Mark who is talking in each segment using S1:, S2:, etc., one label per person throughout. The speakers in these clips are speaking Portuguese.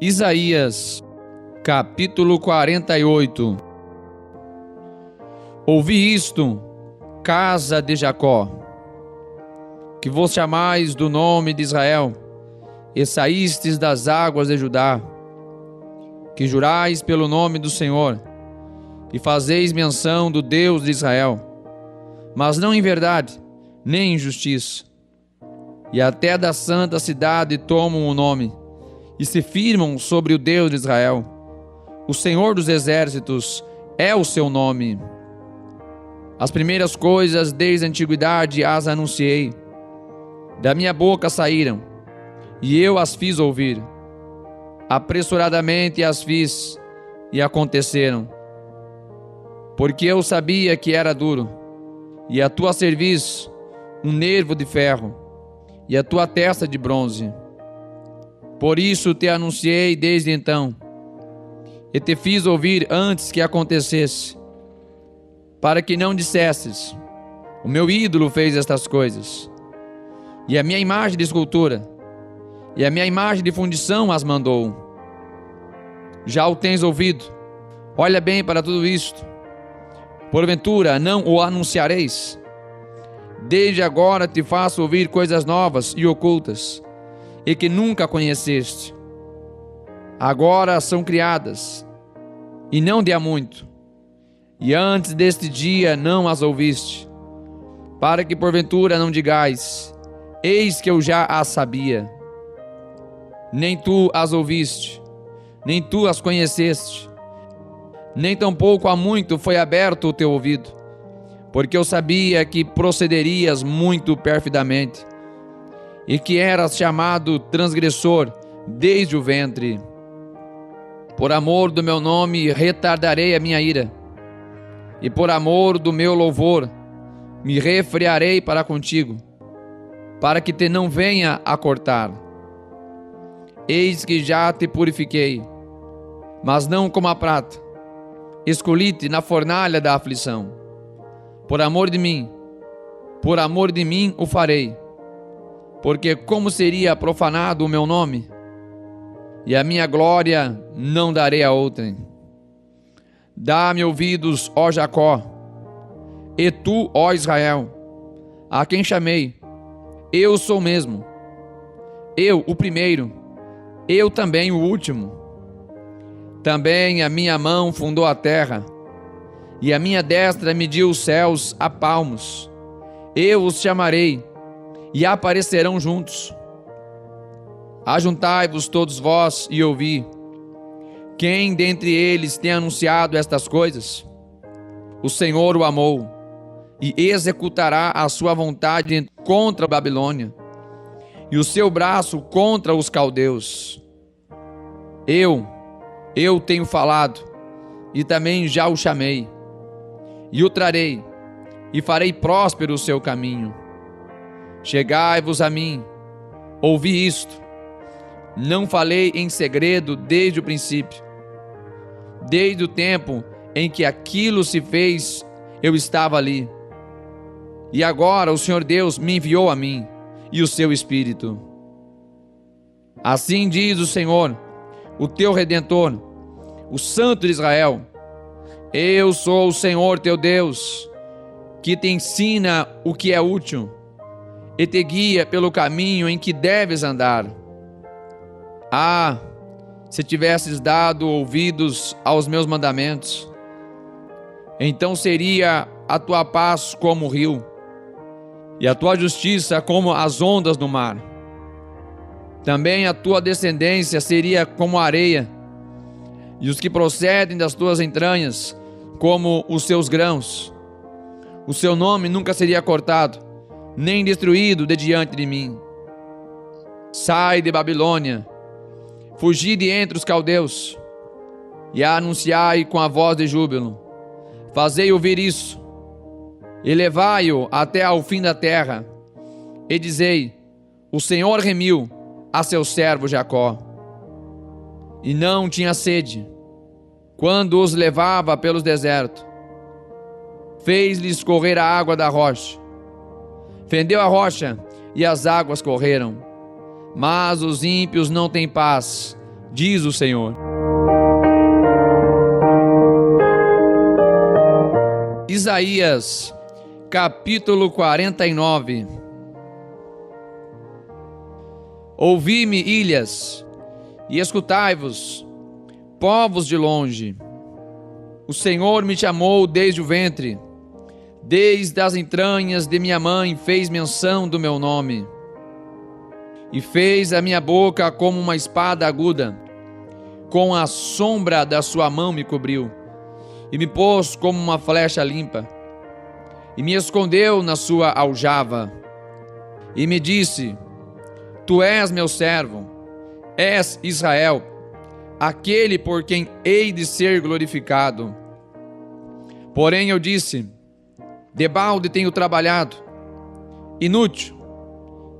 S1: Isaías, capítulo 48. Ouvi isto, casa de Jacó, que vos chamais do nome de Israel, e saístes das águas de Judá, que jurais pelo nome do Senhor, e fazeis menção do Deus de Israel, mas não em verdade, nem em justiça, e até da santa cidade tomam o nome, e se firmam sobre o Deus de Israel. O Senhor dos exércitos é o seu nome. As primeiras coisas desde a antiguidade as anunciei. Da minha boca saíram, e eu as fiz ouvir. Apressuradamente as fiz, e aconteceram. Porque eu sabia que era duro, e a tua cerviz um nervo de ferro, e a tua testa de bronze. Por isso te anunciei desde então, e te fiz ouvir antes que acontecesse, para que não dissesses: o meu ídolo fez estas coisas, e a minha imagem de escultura, e a minha imagem de fundição as mandou. Já o tens ouvido, olha bem para tudo isto. Porventura não o anunciareis? Desde agora te faço ouvir coisas novas e ocultas, e que nunca conheceste. Agora são criadas, e não de há muito, e antes deste dia não as ouviste, para que porventura não digais: eis que eu já as sabia. Nem tu as ouviste, nem tu as conheceste, nem tampouco há muito foi aberto o teu ouvido, porque eu sabia que procederias muito perfidamente, e que eras chamado transgressor desde o ventre. Por amor do meu nome retardarei a minha ira, e por amor do meu louvor me refrearei para contigo, para que te não venha a cortar. Eis que já te purifiquei, mas não como a prata, escolhi-te na fornalha da aflição. Por amor de mim o farei, porque como seria profanado o meu nome, e a minha glória não darei a outrem. Dá-me ouvidos, ó Jacó, e tu, ó Israel, a quem chamei. Eu sou mesmo, eu o primeiro, eu também o último. Também a minha mão fundou a terra, e a minha destra mediu os céus a palmos. Eu os chamarei, e aparecerão juntos. Ajuntai-vos todos vós e ouvi. Quem dentre eles tem anunciado estas coisas? O Senhor o amou, e executará a sua vontade contra a Babilônia, e o seu braço contra os caldeus. Eu tenho falado, e também já o chamei, e o trarei, e farei próspero o seu caminho. Chegai-vos a mim, ouvi isto. Não falei em segredo desde o princípio. Desde o tempo em que aquilo se fez, eu estava ali. E agora o Senhor Deus me enviou a mim, e o seu Espírito. Assim diz o Senhor, o teu Redentor, o Santo de Israel: eu sou o Senhor teu Deus, que te ensina o que é útil, e te guia pelo caminho em que deves andar. Ah, se tivesses dado ouvidos aos meus mandamentos, então seria a tua paz como o rio, e a tua justiça como as ondas do mar. Também a tua descendência seria como a areia, e os que procedem das tuas entranhas como os seus grãos. O seu nome nunca seria cortado, nem destruído de diante de mim. Sai de Babilônia, fugi de entre os caldeus, e anunciai com a voz de júbilo. Fazei ouvir isso, e levai-o até ao fim da terra, e dizei: o Senhor remiu a seu servo Jacó, e não tinha sede, quando os levava pelos desertos. Fez-lhes correr a água da rocha, fendeu a rocha, e as águas correram. Mas os ímpios não têm paz, diz o Senhor. Isaías, capítulo 49. Ouvi-me, ilhas, e escutai-vos, povos de longe. O Senhor me chamou desde o ventre, desde as entranhas de minha mãe fez menção do meu nome. E fez a minha boca como uma espada aguda, com a sombra da sua mão me cobriu, e me pôs como uma flecha limpa, e me escondeu na sua aljava, e me disse: Tu és meu servo, és Israel, aquele por quem hei de ser glorificado. Porém eu disse: debalde tenho trabalhado, inútil,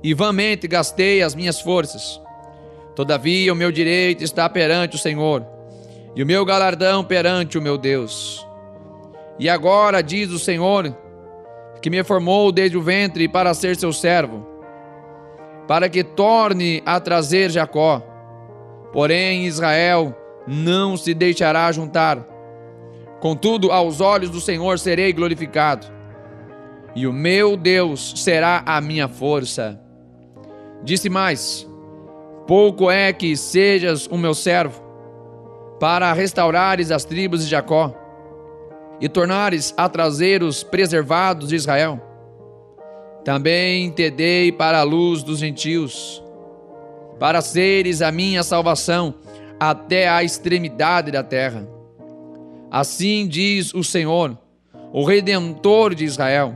S1: e vãmente gastei as minhas forças. Todavia o meu direito está perante o Senhor, e o meu galardão perante o meu Deus. E agora diz o Senhor, que me formou desde o ventre para ser seu servo, para que torne a trazer Jacó. Porém Israel não se deixará juntar. Contudo, aos olhos do Senhor serei glorificado, e o meu Deus será a minha força. Disse mais: pouco é que sejas o meu servo, para restaurares as tribos de Jacó, e tornares a trazer os preservados de Israel. Também te dei para a luz dos gentios, para seres a minha salvação até a extremidade da terra. Assim diz o Senhor, o Redentor de Israel,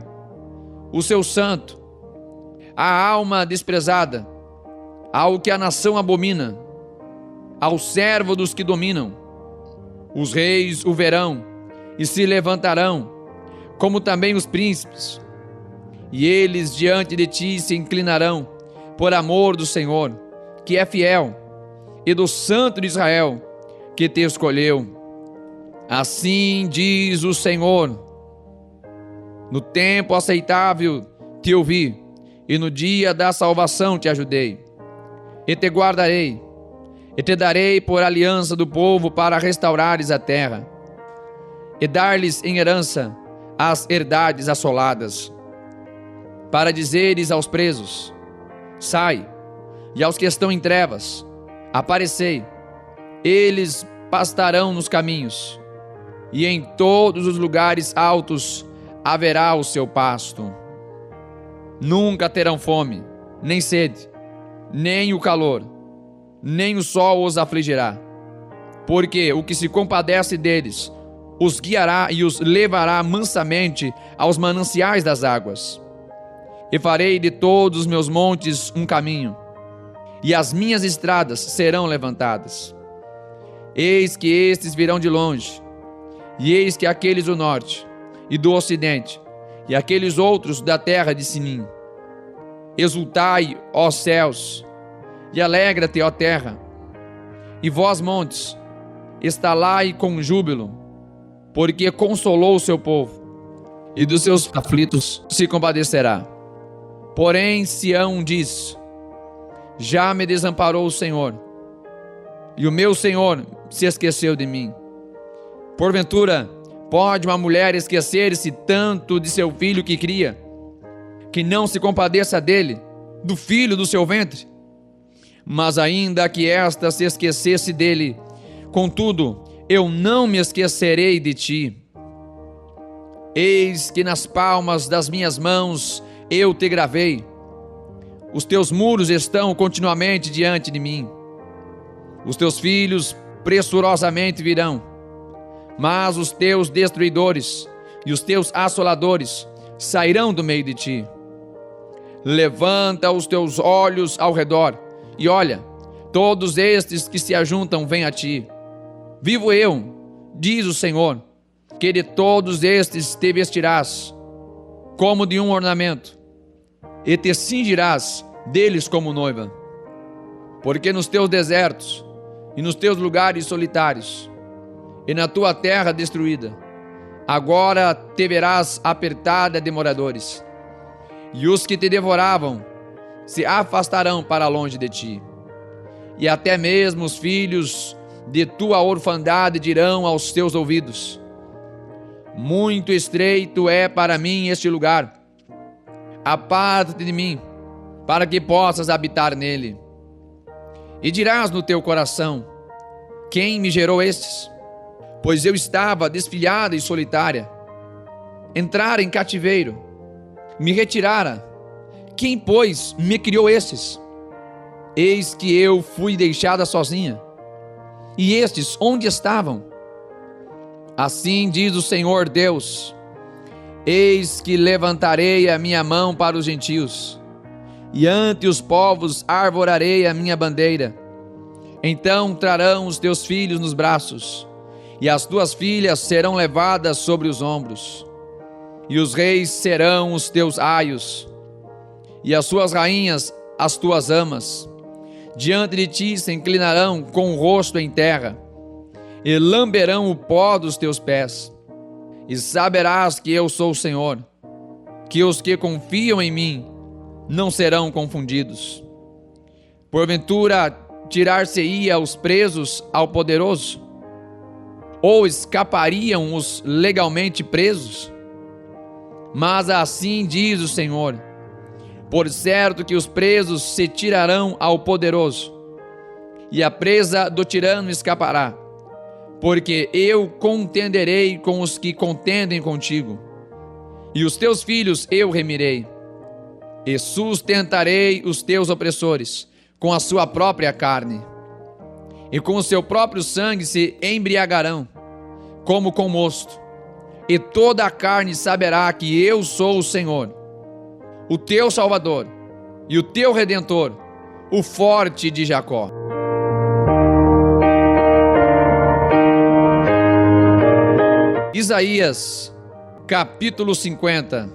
S1: o seu santo, a alma desprezada, ao que a nação abomina, ao servo dos que dominam. Os reis o verão e se levantarão, como também os príncipes, e eles diante de ti se inclinarão, por amor do Senhor, que é fiel, e do Santo de Israel, que te escolheu. Assim diz o Senhor: no tempo aceitável te ouvi, e no dia da salvação te ajudei. E te guardarei, e te darei por aliança do povo para restaurares a terra, e dar-lhes em herança as herdades assoladas, para dizeres aos presos: sai, e aos que estão em trevas: aparecei. Eles pastarão nos caminhos, e em todos os lugares altos haverá o seu pasto. Nunca terão fome, nem sede, nem o calor, nem o sol os afligirá, porque o que se compadece deles os guiará e os levará mansamente aos mananciais das águas. E farei de todos os meus montes um caminho, e as minhas estradas serão levantadas. Eis que estes virão de longe, e eis que aqueles do norte e do ocidente, e aqueles outros da terra de Sinim. Exultai, ó céus, e alegra-te, ó terra, e vós, montes, estalai com júbilo, porque consolou o seu povo, e dos seus aflitos se compadecerá. Porém Sião diz: já me desamparou o Senhor, e o meu Senhor se esqueceu de mim. Porventura, pode uma mulher esquecer-se tanto de seu filho que cria, que não se compadeça dele, do filho do seu ventre? Mas ainda que esta se esquecesse dele, contudo, eu não me esquecerei de ti. Eis que nas palmas das minhas mãos eu te gravei. Os teus muros estão continuamente diante de mim. Os teus filhos pressurosamente virão, mas os teus destruidores e os teus assoladores sairão do meio de ti. Levanta os teus olhos ao redor e olha, todos estes que se ajuntam vêm a ti. Vivo eu, diz o Senhor, que de todos estes te vestirás como de um ornamento, e te cingirás deles como noiva. Porque nos teus desertos e nos teus lugares solitários, e na tua terra destruída, agora te verás apertada de moradores, e os que te devoravam se afastarão para longe de ti, e até mesmo os filhos de tua orfandade dirão aos teus ouvidos: muito estreito é para mim este lugar, aparta-te de mim, para que possas habitar nele. E dirás no teu coração: quem me gerou estes? Pois eu estava desfilhada e solitária, entrara em cativeiro, me retirara. Quem, pois, me criou estes? Eis que eu fui deixada sozinha. E estes onde estavam? Assim diz o Senhor Deus: eis que levantarei a minha mão para os gentios, e ante os povos arvorarei a minha bandeira. Então trarão os teus filhos nos braços, e as tuas filhas serão levadas sobre os ombros, e os reis serão os teus aios, e as suas rainhas as tuas amas. Diante de ti se inclinarão com o rosto em terra, e lamberão o pó dos teus pés. E saberás que eu sou o Senhor, que os que confiam em mim não serão confundidos. Porventura tirar-se-ia os presos ao poderoso? Ou escapariam os legalmente presos? Mas assim diz o Senhor: por certo que os presos se tirarão ao poderoso, e a presa do tirano escapará, porque eu contenderei com os que contendem contigo, e os teus filhos eu remirei, e sustentarei os teus opressores com a sua própria carne, e com o seu próprio sangue se embriagarão, como com mosto, e toda a carne saberá que eu sou o Senhor, o teu Salvador e o teu Redentor, o forte de Jacó. Isaías, capítulo 50.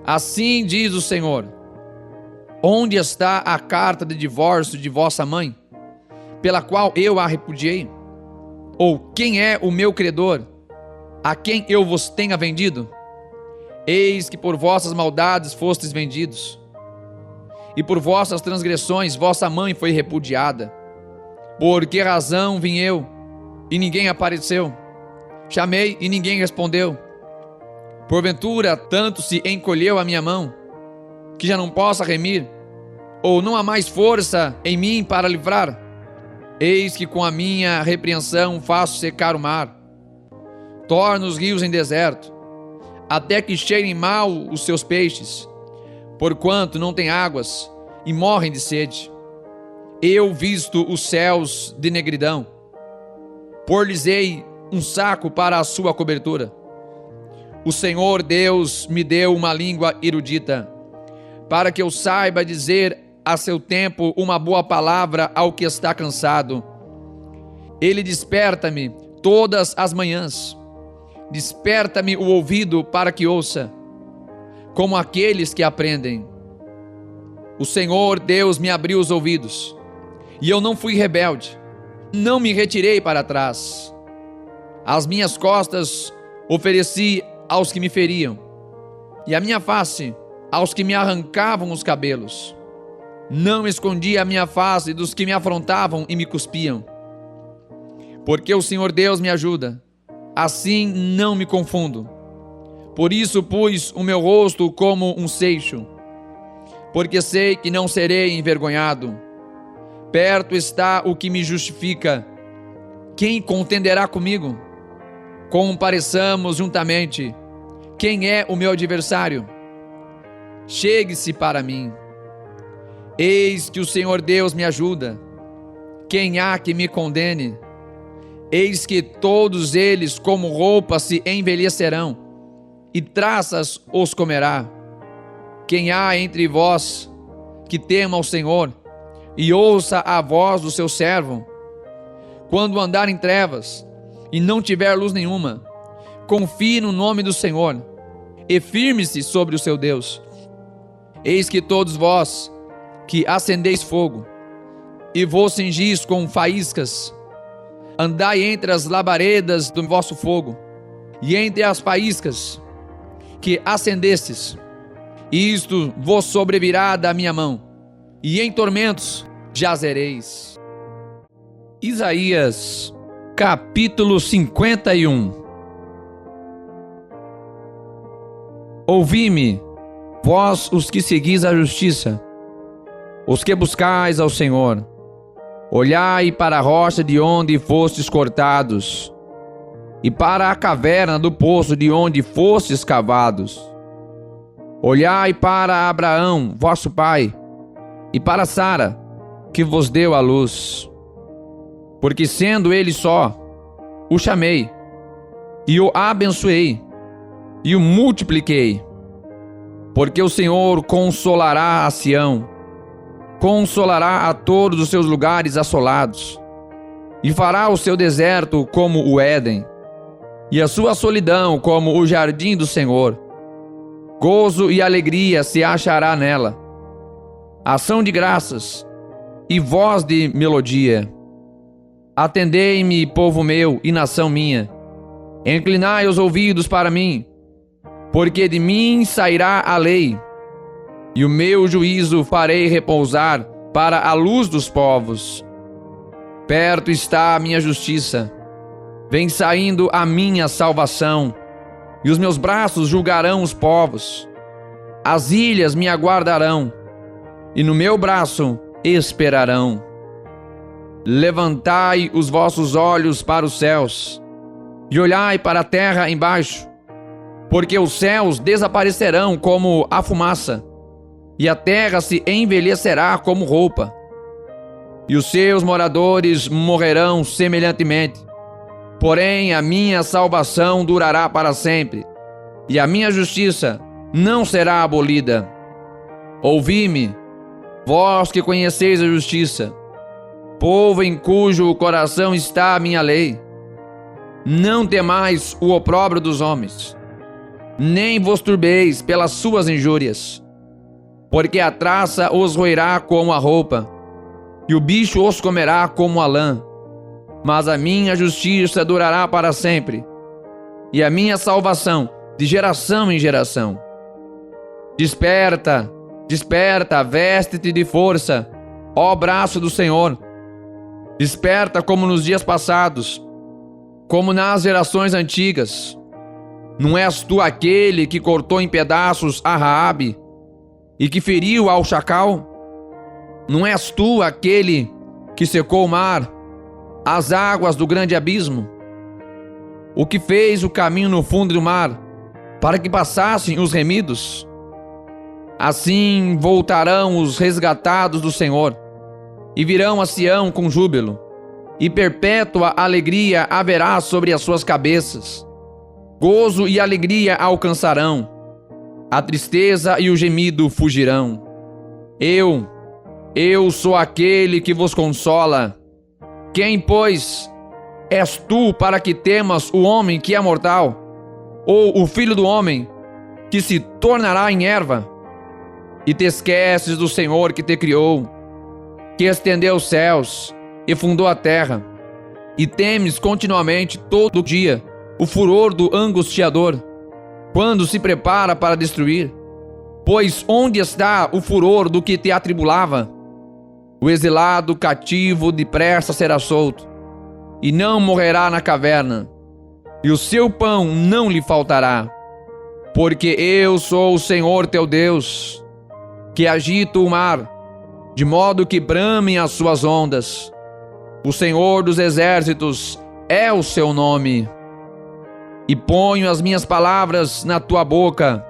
S1: Assim diz o Senhor: onde está a carta de divórcio de vossa mãe, pela qual eu a repudiei? Ou quem é o meu credor, a quem eu vos tenha vendido? Eis que por vossas maldades fostes vendidos, e por vossas transgressões vossa mãe foi repudiada. Por que razão vim eu, e ninguém apareceu? Chamei, e ninguém respondeu. Porventura tanto se encolheu a minha mão, que já não possa remir? Ou não há mais força em mim para livrar? Eis que com a minha repreensão faço secar o mar, torno os rios em deserto, até que cheirem mal os seus peixes, porquanto não têm águas e morrem de sede. Eu visto os céus de negridão, por-lhes-ei um saco para a sua cobertura. O Senhor Deus me deu uma língua erudita, para que eu saiba dizer a seu tempo uma boa palavra ao que está cansado. Ele desperta-me todas as manhãs, desperta-me o ouvido para que ouça, como aqueles que aprendem. O Senhor Deus me abriu os ouvidos, e eu não fui rebelde, não me retirei para trás. As minhas costas ofereci aos que me feriam, e a minha face aos que me arrancavam os cabelos. Não escondi a minha face dos que me afrontavam e me cuspiam. Porque o Senhor Deus me ajuda, assim não me confundo. Por isso pus o meu rosto como um seixo, porque sei que não serei envergonhado. Perto está o que me justifica. Quem contenderá comigo? Compareçamos juntamente. Quem é o meu adversário? Chegue-se para mim. Eis que o Senhor Deus me ajuda. Quem há que me condene? Eis que todos eles como roupa se envelhecerão, e traças os comerá. Quem há entre vós que tema ao Senhor, e ouça a voz do seu servo? Quando andar em trevas, e não tiver luz nenhuma, confie no nome do Senhor, e firme-se sobre o seu Deus. Eis que todos vós que acendeis fogo, e vos cingis com faíscas, andai entre as labaredas do vosso fogo, e entre as faíscas que acendestes, e isto vos sobrevirá da minha mão. e em tormentos jazereis. Isaías, capítulo 51. Ouvi-me, vós os que seguis a justiça, os que buscais ao Senhor. Olhai para a rocha de onde fostes cortados, e para a caverna do poço de onde fostes cavados. Olhai para Abraão, vosso pai, e para Sara, que vos deu a luz. Porque sendo ele só, o chamei, e o abençoei, e o multipliquei. Porque o Senhor consolará a Sião, consolará a todos os seus lugares assolados, e fará o seu deserto como o Éden, e a sua solidão como o jardim do Senhor. Gozo e alegria se achará nela, ação de graças e voz de melodia. Atendei-me, povo meu e nação minha, inclinai os ouvidos para mim, porque de mim sairá a lei, e o meu juízo farei repousar para a luz dos povos. Perto está a minha justiça, vem saindo a minha salvação, e os meus braços julgarão os povos. As ilhas me aguardarão, e no meu braço esperarão. Levantai os vossos olhos para os céus, e olhai para a terra embaixo, porque os céus desaparecerão como a fumaça, e a terra se envelhecerá como roupa, e os seus moradores morrerão semelhantemente. Porém, a minha salvação durará para sempre, e a minha justiça não será abolida. Ouvi-me, vós que conheceis a justiça, povo em cujo coração está a minha lei. Não temais o opróbrio dos homens, nem vos turbeis pelas suas injúrias, porque a traça os roerá como a roupa, e o bicho os comerá como a lã. Mas a minha justiça durará para sempre, e a minha salvação de geração em geração. Desperta, desperta, veste-te de força, ó braço do Senhor. Desperta como nos dias passados, como nas gerações antigas. Não és tu aquele que cortou em pedaços a Raabe e que feriu ao chacal? Não és tu aquele que secou o mar, as águas do grande abismo? O que fez o caminho no fundo do mar, para que passassem os remidos? Assim voltarão os resgatados do Senhor, e virão a Sião com júbilo, e perpétua alegria haverá sobre as suas cabeças. Gozo e alegria alcançarão, a tristeza e o gemido fugirão. Eu sou aquele que vos consola. Quem, pois, és tu para que temas o homem que é mortal, ou o filho do homem que se tornará em erva? E te esqueces do Senhor que te criou, que estendeu os céus e fundou a terra, e temes continuamente todo dia o furor do angustiador, quando se prepara para destruir? Pois onde está o furor do que te atribulava? O exilado cativo depressa será solto, e não morrerá na caverna, e o seu pão não lhe faltará. Porque eu sou o Senhor teu Deus, que agito o mar, de modo que bramem as suas ondas. O Senhor dos exércitos é o seu nome. E ponho as minhas palavras na tua boca,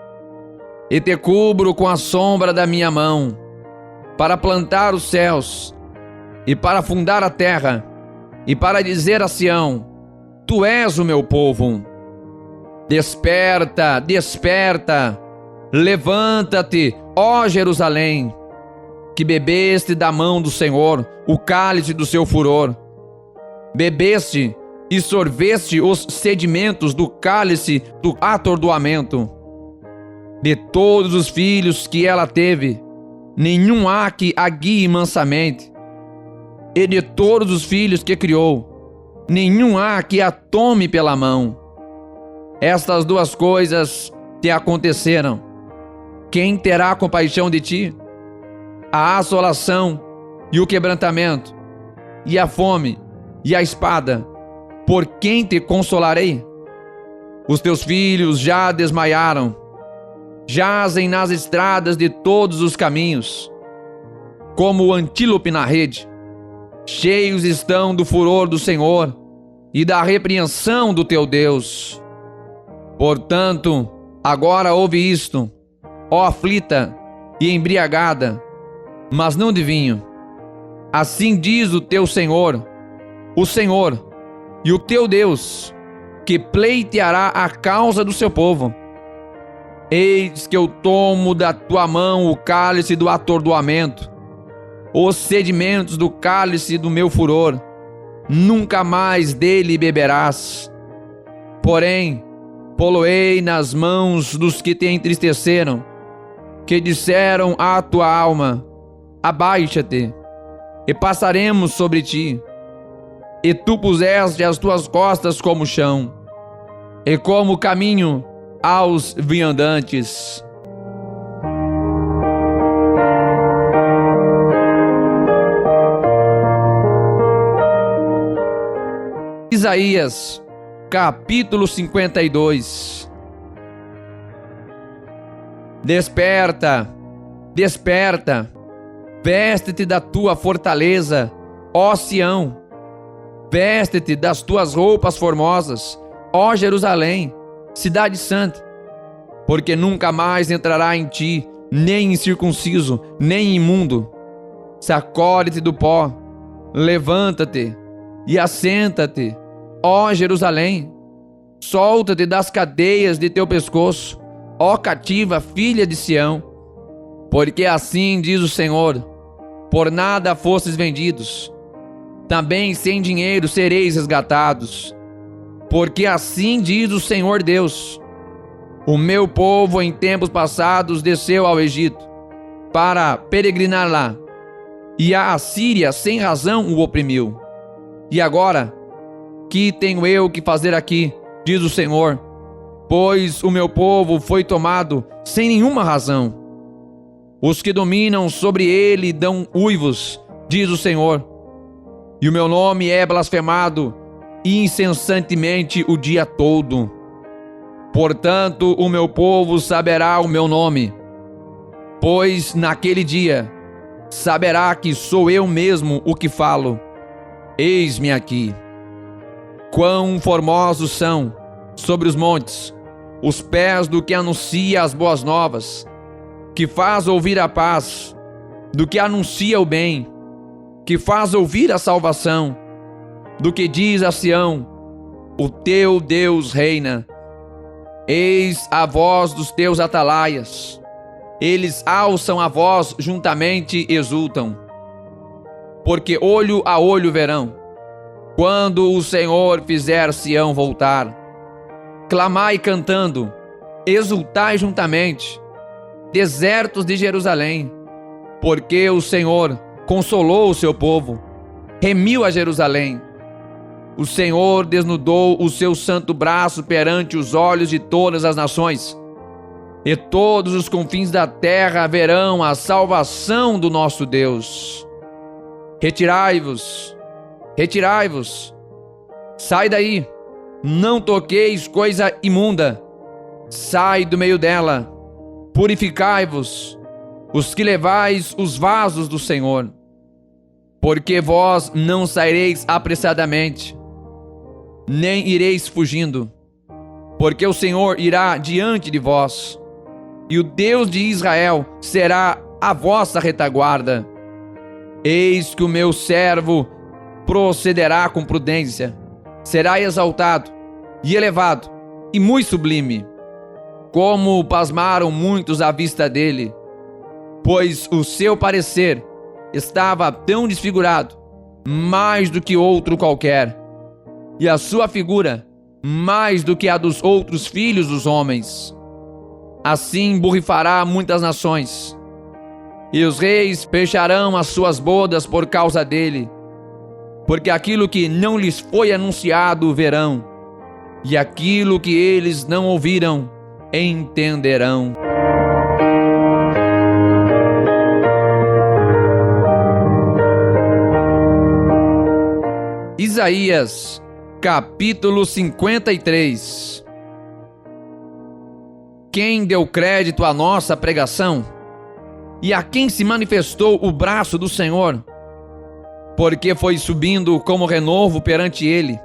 S1: e te cubro com a sombra da minha mão, para plantar os céus, e para fundar a terra, e para dizer a Sião: tu és o meu povo. Desperta, desperta, levanta-te, ó Jerusalém, que bebeste da mão do Senhor o cálice do seu furor. Bebeste e sorveste os sedimentos do cálice do atordoamento. De todos os filhos que ela teve, nenhum há que a guie mansamente. E de todos os filhos que criou, nenhum há que a tome pela mão. Estas duas coisas te aconteceram. Quem terá compaixão de ti? a assolação e o quebrantamento, e a fome e a espada, por quem te consolarei? Os teus filhos já desmaiaram, jazem nas estradas de todos os caminhos, como o antílope na rede. Cheios estão do furor do Senhor e da repreensão do teu Deus. Portanto, agora ouve isto, ó aflita e embriagada, mas não de vinho. Assim diz o teu Senhor, o Senhor e o teu Deus, que pleiteará a causa do seu povo. Eis que eu tomo da tua mão o cálice do atordoamento, os sedimentos do cálice do meu furor, nunca mais dele beberás. Porém, poloei nas mãos dos que te entristeceram, que disseram à tua alma: abaixa-te, e passaremos sobre ti. E tu puseste as tuas costas como chão, e como caminho aos viandantes. Isaías, capítulo 52. Desperta, desperta, veste-te da tua fortaleza, ó Sião. Veste-te das tuas roupas formosas, ó Jerusalém, cidade santa. Porque nunca mais entrará em ti nem incircunciso, nem imundo. Sacode-te do pó, levanta-te e assenta-te, ó Jerusalém. Solta-te das cadeias de teu pescoço, ó cativa filha de Sião. Porque assim diz o Senhor: por nada fostes vendidos, também sem dinheiro sereis resgatados. Porque assim diz o Senhor Deus: o meu povo em tempos passados desceu ao Egito para peregrinar lá, e a Assíria sem razão o oprimiu. E agora, que tenho eu que fazer aqui, diz o Senhor, pois o meu povo foi tomado sem nenhuma razão. Os que dominam sobre ele dão uivos, diz o Senhor, e o meu nome é blasfemado incessantemente o dia todo. Portanto, o meu povo saberá o meu nome, pois naquele dia saberá que sou eu mesmo o que falo. Eis-me aqui. Quão formosos são sobre os montes os pés do que anuncia as boas novas, que faz ouvir a paz, do que anuncia o bem, que faz ouvir a salvação, do que diz a Sião: o teu Deus reina. Eis a voz dos teus atalaias, eles alçam a voz juntamente e exultam, porque olho a olho verão, quando o Senhor fizer Sião voltar. Clamai cantando, exultai juntamente, desertos de Jerusalém, porque o Senhor consolou o seu povo, remiu a Jerusalém. O Senhor desnudou o seu santo braço perante os olhos de todas as nações, e todos os confins da terra verão a salvação do nosso Deus. Retirai-vos, retirai-vos, sai daí, não toqueis coisa imunda, sai do meio dela, purificai-vos, os que levais os vasos do Senhor, porque vós não saireis apressadamente, nem ireis fugindo, porque o Senhor irá diante de vós, e o Deus de Israel será a vossa retaguarda. Eis que o meu servo procederá com prudência, será exaltado e elevado e muito sublime, como pasmaram muitos à vista dele, pois o seu parecer estava tão desfigurado, mais do que outro qualquer, e a sua figura mais do que a dos outros filhos dos homens. Assim borrifará muitas nações, e os reis fecharão as suas bodas por causa dele, porque aquilo que não lhes foi anunciado verão, e aquilo que eles não ouviram entenderão. Isaías, capítulo 53. Quem deu crédito à nossa pregação? E a quem se manifestou o braço do Senhor? Porque foi subindo como renovo perante ele,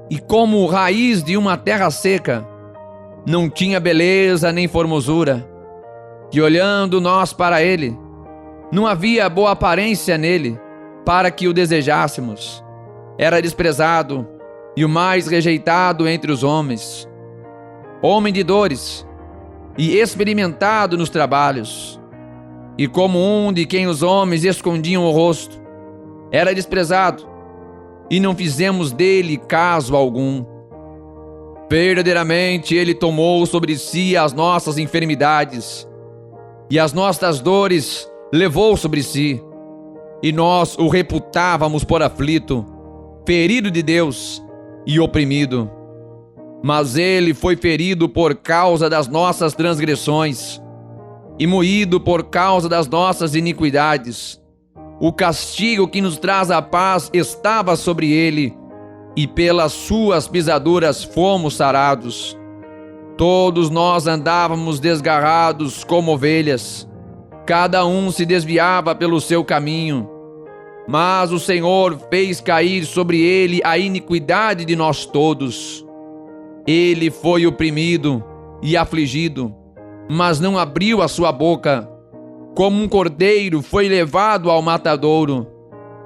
S1: e como raiz de uma terra seca. Não tinha beleza nem formosura, que olhando nós para ele, não havia boa aparência nele, para que o desejássemos. Era desprezado e o mais rejeitado entre os homens, homem de dores e experimentado nos trabalhos, e como um de quem os homens escondiam o rosto. Era desprezado e não fizemos dele caso algum. Verdadeiramente ele tomou sobre si as nossas enfermidades, e as nossas dores levou sobre si. E nós o reputávamos por aflito, ferido de Deus e oprimido. Mas ele foi ferido por causa das nossas transgressões, e moído por causa das nossas iniquidades. O castigo que nos traz a paz estava sobre ele, e pelas suas pisaduras fomos sarados. Todos nós andávamos desgarrados como ovelhas, cada um se desviava pelo seu caminho, mas o Senhor fez cair sobre ele a iniquidade de nós todos. Ele foi oprimido e afligido, mas não abriu a sua boca. Como um cordeiro foi levado ao matadouro,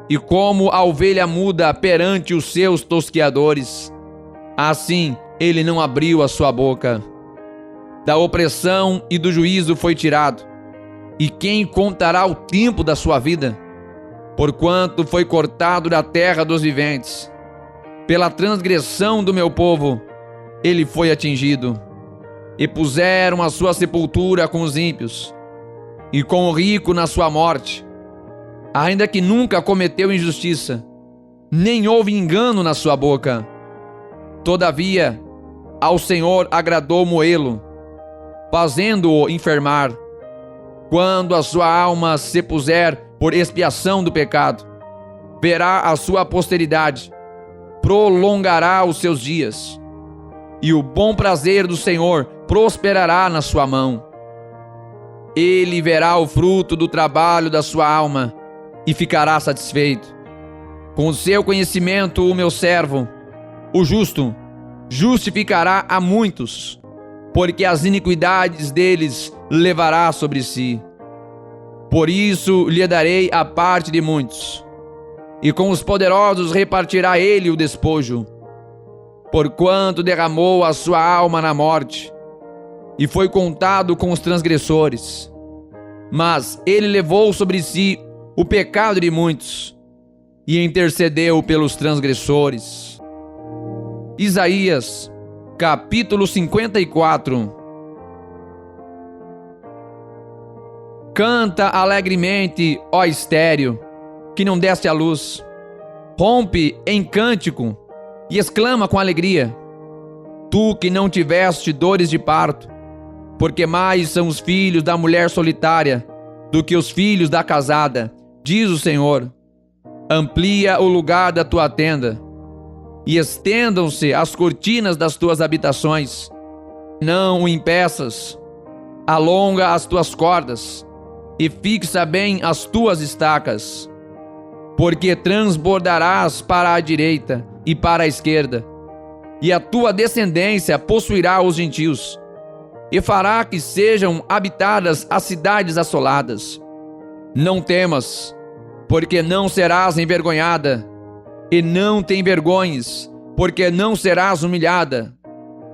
S1: e como a ovelha muda perante os seus tosqueadores, assim ele não abriu a sua boca. Da opressão e do juízo foi tirado, e quem contará o tempo da sua vida? Porquanto foi cortado da terra dos viventes. Pela transgressão do meu povo, ele foi atingido. E puseram a sua sepultura com os ímpios, e com o rico na sua morte, ainda que nunca cometeu injustiça, nem houve engano na sua boca. Todavia, ao Senhor agradou moê-lo, fazendo-o enfermar. Quando a sua alma se puser por expiação do pecado, verá a sua posteridade, prolongará os seus dias, e o bom prazer do Senhor prosperará na sua mão. Ele verá o fruto do trabalho da sua alma e ficará satisfeito. Com o seu conhecimento, o meu servo, o justo, justificará a muitos, porque as iniquidades deles levará sobre si. Por isso lhe darei a parte de muitos, e com os poderosos repartirá ele o despojo. Porquanto derramou a sua alma na morte, e foi contado com os transgressores. Mas ele levou sobre si o pecado de muitos, e intercedeu pelos transgressores. Isaías, capítulo 54. Canta alegremente, ó estéreo, que não deste à luz. Rompe em cântico e exclama com alegria, tu que não tiveste dores de parto, porque mais são os filhos da mulher solitária do que os filhos da casada, diz o Senhor. Amplia o lugar da tua tenda, e estendam-se as cortinas das tuas habitações. Não o impeças, alonga as tuas cordas, e fixa bem as tuas estacas, porque transbordarás para a direita e para a esquerda, e a tua descendência possuirá os gentios, e fará que sejam habitadas as cidades assoladas. Não temas, porque não serás envergonhada, e não te envergonhes, porque não serás humilhada.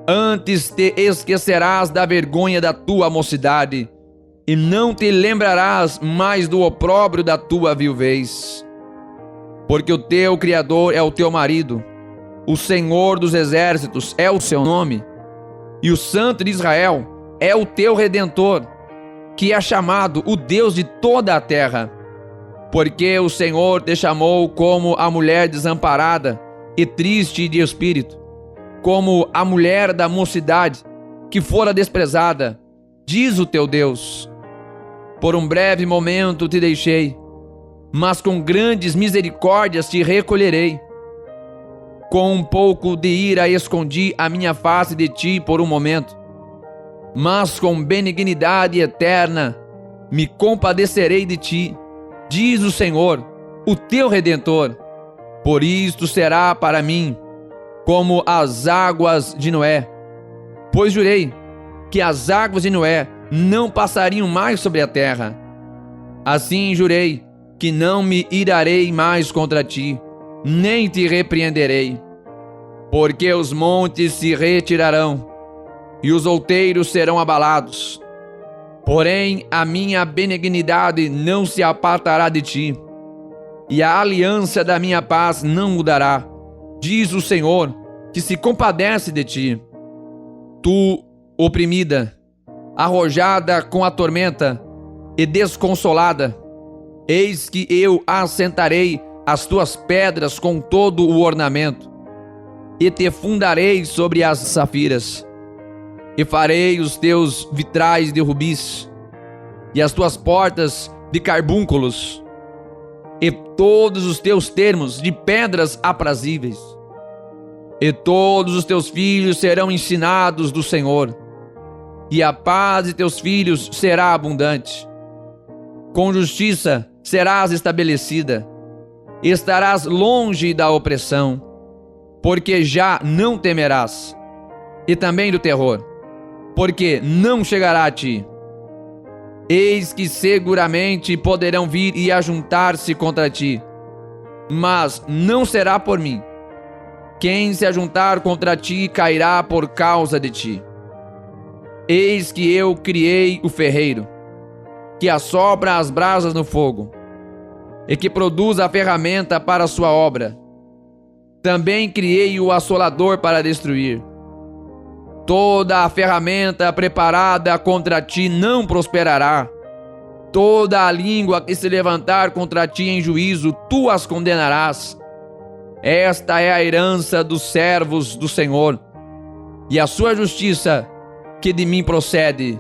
S1: Antes te esquecerás da vergonha da tua mocidade, e não te lembrarás mais do opróbrio da tua viuvez. Porque o teu Criador é o teu marido, o Senhor dos exércitos é o seu nome, e o Santo de Israel é o teu Redentor, que é chamado o Deus de toda a terra. Porque o Senhor te chamou como a mulher desamparada e triste de espírito, como a mulher da mocidade que fora desprezada, diz o teu Deus. Por um breve momento te deixei, mas com grandes misericórdias te recolherei. Com um pouco de ira escondi a minha face de ti por um momento, mas com benignidade eterna me compadecerei de ti, diz o Senhor, o teu Redentor. Por isto será para mim como as águas de Noé, pois jurei que as águas de Noé não passariam mais sobre a terra. Assim jurei que não me irarei mais contra ti, nem te repreenderei, porque os montes se retirarão e os outeiros serão abalados. Porém, a minha benignidade não se apartará de ti, e a aliança da minha paz não mudará, diz o Senhor, que se compadece de ti. Tu, oprimida, arrojada com a tormenta e desconsolada, eis que eu assentarei as tuas pedras com todo o ornamento, e te fundarei sobre as safiras, e farei os teus vitrais de rubis, e as tuas portas de carbúnculos, e todos os teus termos de pedras aprazíveis. E todos os teus filhos serão ensinados do Senhor, e a paz de teus filhos será abundante. Com justiça serás estabelecida, estarás longe da opressão, porque já não temerás, e também do terror, porque não chegará a ti. Eis que seguramente poderão vir e ajuntar-se contra ti, mas não será por mim. Quem se ajuntar contra ti cairá por causa de ti. Eis que eu criei o ferreiro, que assopra as brasas no fogo, e que produz a ferramenta para a sua obra. Também criei o assolador para destruir. Toda a ferramenta preparada contra ti não prosperará. Toda a língua que se levantar contra ti em juízo, tu as condenarás. Esta é a herança dos servos do Senhor, e a sua justiça que de mim procede,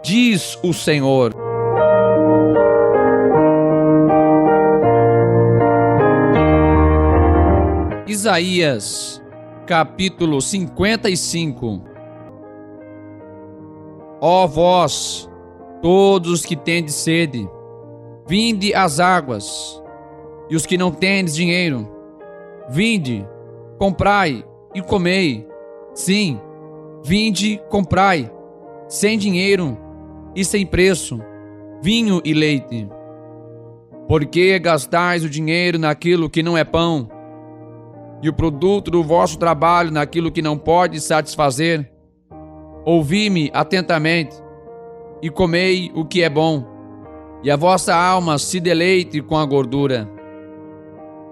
S1: diz o Senhor. Isaías, capítulo 55. Ó vós, todos os que tendes sede, vinde às águas, e os que não tendes dinheiro, vinde, comprai e comei. Sim, vinde, comprai, sem dinheiro e sem preço, vinho e leite. Por que gastais o dinheiro naquilo que não é pão, e o produto do vosso trabalho naquilo que não pode satisfazer? Ouvi-me atentamente, e comei o que é bom, e a vossa alma se deleite com a gordura.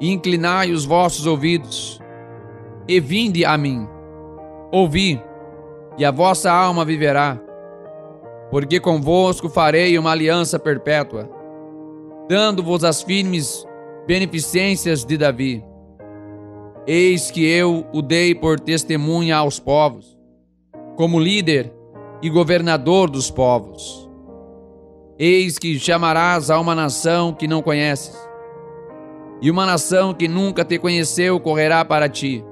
S1: Inclinai os vossos ouvidos, e vinde a mim. Ouvi, e a vossa alma viverá, porque convosco farei uma aliança perpétua, dando-vos as firmes beneficências de Davi. Eis que eu o dei por testemunha aos povos, como líder e governador dos povos. Eis que chamarás a uma nação que não conheces, e uma nação que nunca te conheceu correrá para ti,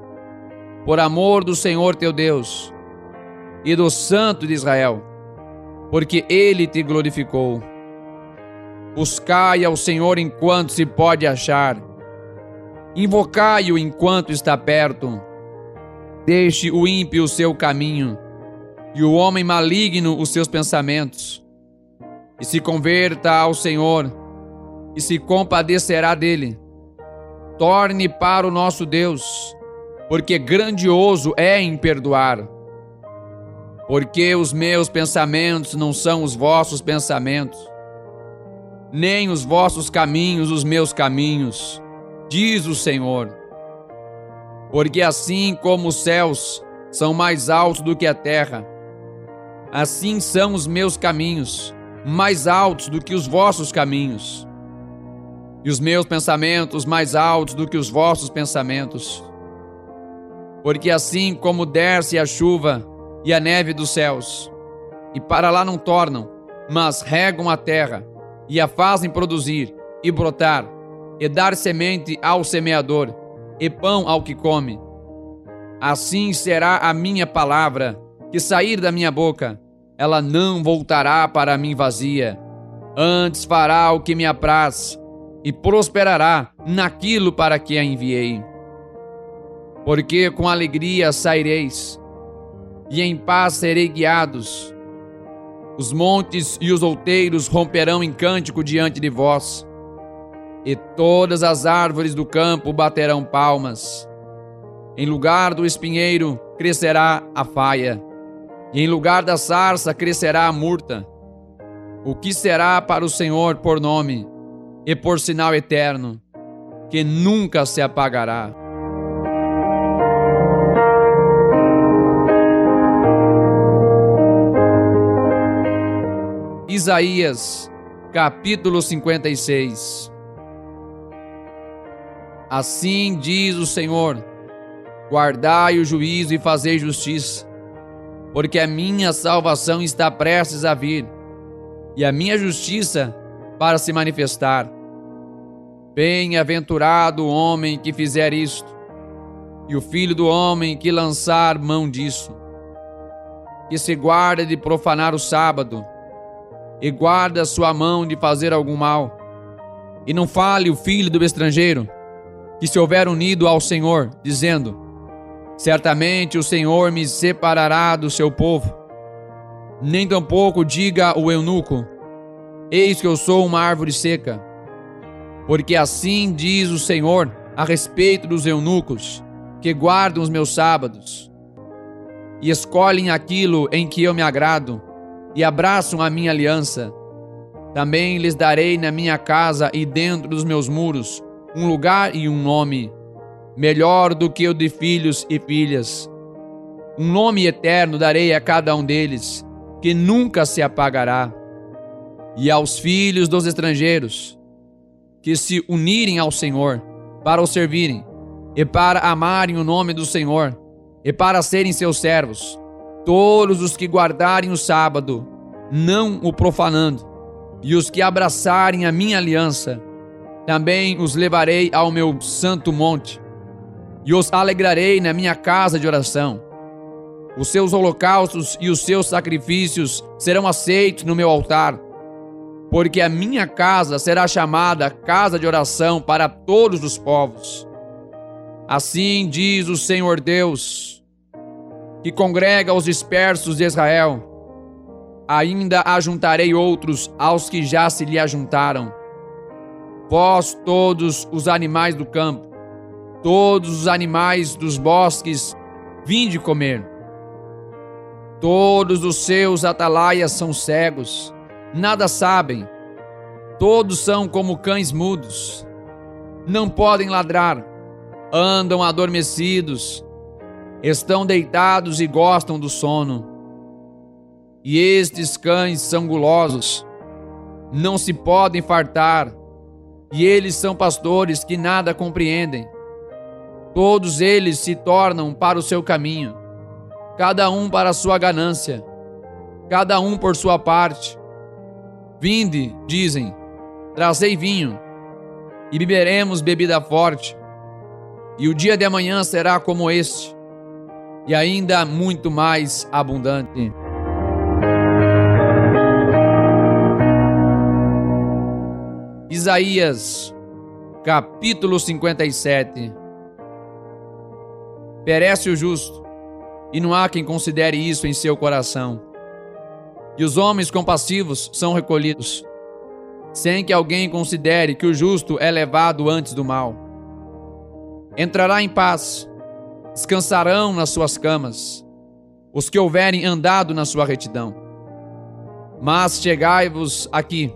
S1: por amor do Senhor teu Deus e do Santo de Israel, porque ele te glorificou. Buscai ao Senhor enquanto se pode achar, invocai-o enquanto está perto. Deixe o ímpio o seu caminho, e o homem maligno os seus pensamentos, e se converta ao Senhor, e se compadecerá dele. Torne para o nosso Deus, porque grandioso é em perdoar. Porque os meus pensamentos não são os vossos pensamentos, nem os vossos caminhos os meus caminhos, diz o Senhor. Porque assim como os céus são mais altos do que a terra, assim são os meus caminhos mais altos do que os vossos caminhos, e os meus pensamentos mais altos do que os vossos pensamentos. Porque assim como desce a chuva e a neve dos céus, e para lá não tornam, mas regam a terra, e a fazem produzir, e brotar, e dar semente ao semeador, e pão ao que come, Assim será a minha palavra que sair da minha boca. Ela não voltará para mim vazia. Antes fará o que me apraz e prosperará naquilo para que a enviei. Porque com alegria saireis e em paz serei guiados. Os montes e os outeiros romperão em cântico diante de vós, e todas as árvores do campo baterão palmas. Em lugar do espinheiro crescerá a faia, e em lugar da sarça crescerá a murta. O que será para o Senhor por nome e por sinal eterno, que nunca se apagará. Isaías, capítulo 56. Assim diz o Senhor: guardai o juízo e fazei justiça, porque a minha salvação está prestes a vir, e a minha justiça para se manifestar. Bem-aventurado o homem que fizer isto, e o filho do homem que lançar mão disso, que se guarda de profanar o sábado, e guarda sua mão de fazer algum mal, e não fale o filho do estrangeiro, que se houver unido ao Senhor, dizendo: certamente o Senhor me separará do seu povo. Nem tampouco diga o eunuco: eis que eu sou uma árvore seca. Porque assim diz o Senhor a respeito dos eunucos, que guardam os meus sábados, e escolhem aquilo em que eu me agrado, e abraçam a minha aliança. Também lhes darei na minha casa e dentro dos meus muros um lugar e um nome, melhor do que o de filhos e filhas. Um nome eterno darei a cada um deles, que nunca se apagará. E aos filhos dos estrangeiros, que se unirem ao Senhor, para o servirem, e para amarem o nome do Senhor, e para serem seus servos, todos os que guardarem o sábado, não o profanando, e os que abraçarem a minha aliança, também os levarei ao meu santo monte, e os alegrarei na minha casa de oração. Os seus holocaustos e os seus sacrifícios serão aceitos no meu altar, porque a minha casa será chamada casa de oração para todos os povos. Assim diz o Senhor Deus, que congrega os dispersos de Israel: ainda ajuntarei outros aos que já se lhe ajuntaram. Vós todos os animais do campo, todos os animais dos bosques, vinde comer. Todos os seus atalaias são cegos, nada sabem, todos são como cães mudos, não podem ladrar, andam adormecidos, estão deitados e gostam do sono. E estes cães são gulosos, não se podem fartar, e eles são pastores que nada compreendem. Todos eles se tornam para o seu caminho, cada um para a sua ganância, cada um por sua parte. Vinde, dizem, trazei vinho, e beberemos bebida forte, e o dia de amanhã será como este, e ainda muito mais abundante. Isaías, capítulo 57. Perece o justo, e não há quem considere isso em seu coração. E os homens compassivos são recolhidos, sem que alguém considere que o justo é levado antes do mal. Entrará em paz, descansarão nas suas camas, os que houverem andado na sua retidão. Mas chegai-vos aqui,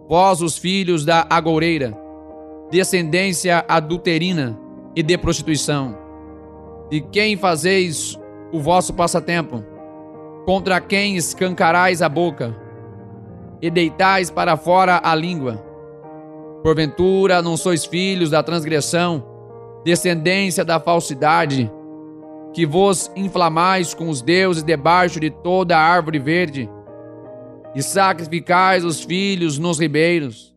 S1: vós os filhos da agoureira, descendência adulterina e de prostituição, de quem fazeis o vosso passatempo, contra quem escancarais a boca, e deitais para fora a língua. Porventura não sois filhos da transgressão, descendência da falsidade, que vos inflamais com os deuses debaixo de toda a árvore verde, e sacrificais os filhos nos ribeiros,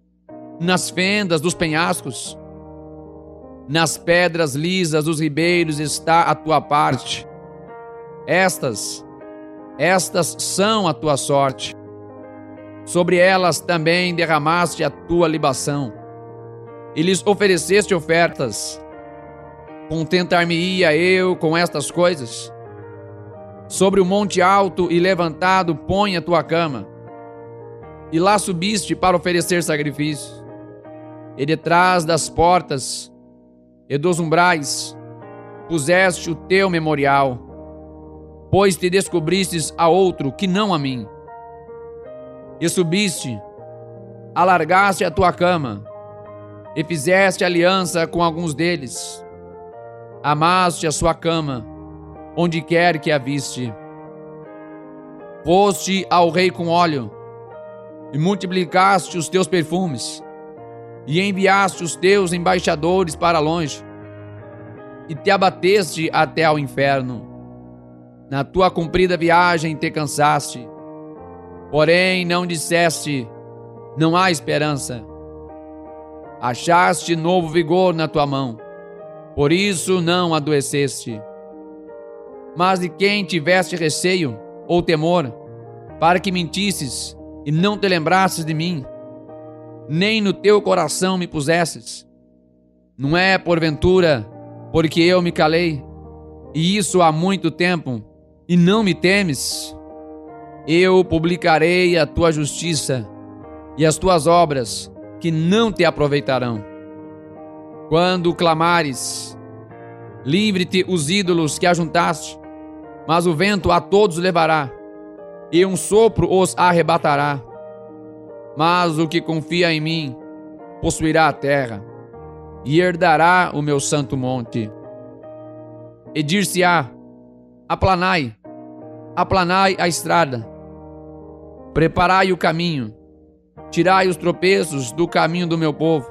S1: nas fendas dos penhascos? nas pedras lisas dos ribeiros está a tua parte. Estas são a tua sorte. Sobre elas também derramaste a tua libação, e lhes ofereceste ofertas. Contentar-me-ia eu com estas coisas? Sobre o monte alto e levantado põe a tua cama, e lá subiste para oferecer sacrifício. E detrás das portas e dos umbrais puseste o teu memorial, pois te descobristes a outro que não a mim. E subiste, alargaste a tua cama, e fizeste aliança com alguns deles. Amaste a sua cama, onde quer que a viste. Foste ao rei com óleo, e multiplicaste os teus perfumes, e enviaste os teus embaixadores para longe, e te abateste até ao inferno. Na tua comprida viagem te cansaste, porém não disseste, não há esperança. Achaste novo vigor na tua mão, por isso não adoeceste. Mas de quem tiveste receio ou temor, para que mentisses e não te lembrasses de mim, nem no teu coração me pusesses? Não é porventura porque eu me calei, e isso há muito tempo, e não me temes? Eu publicarei a tua justiça e as tuas obras, que não te aproveitarão. Quando clamares, livre-te os ídolos que ajuntaste, mas o vento a todos levará, e um sopro os arrebatará. Mas o que confia em mim possuirá a terra, e herdará o meu santo monte. E dir-se-á: aplanai, aplanai a estrada, preparai o caminho, tirai os tropeços do caminho do meu povo.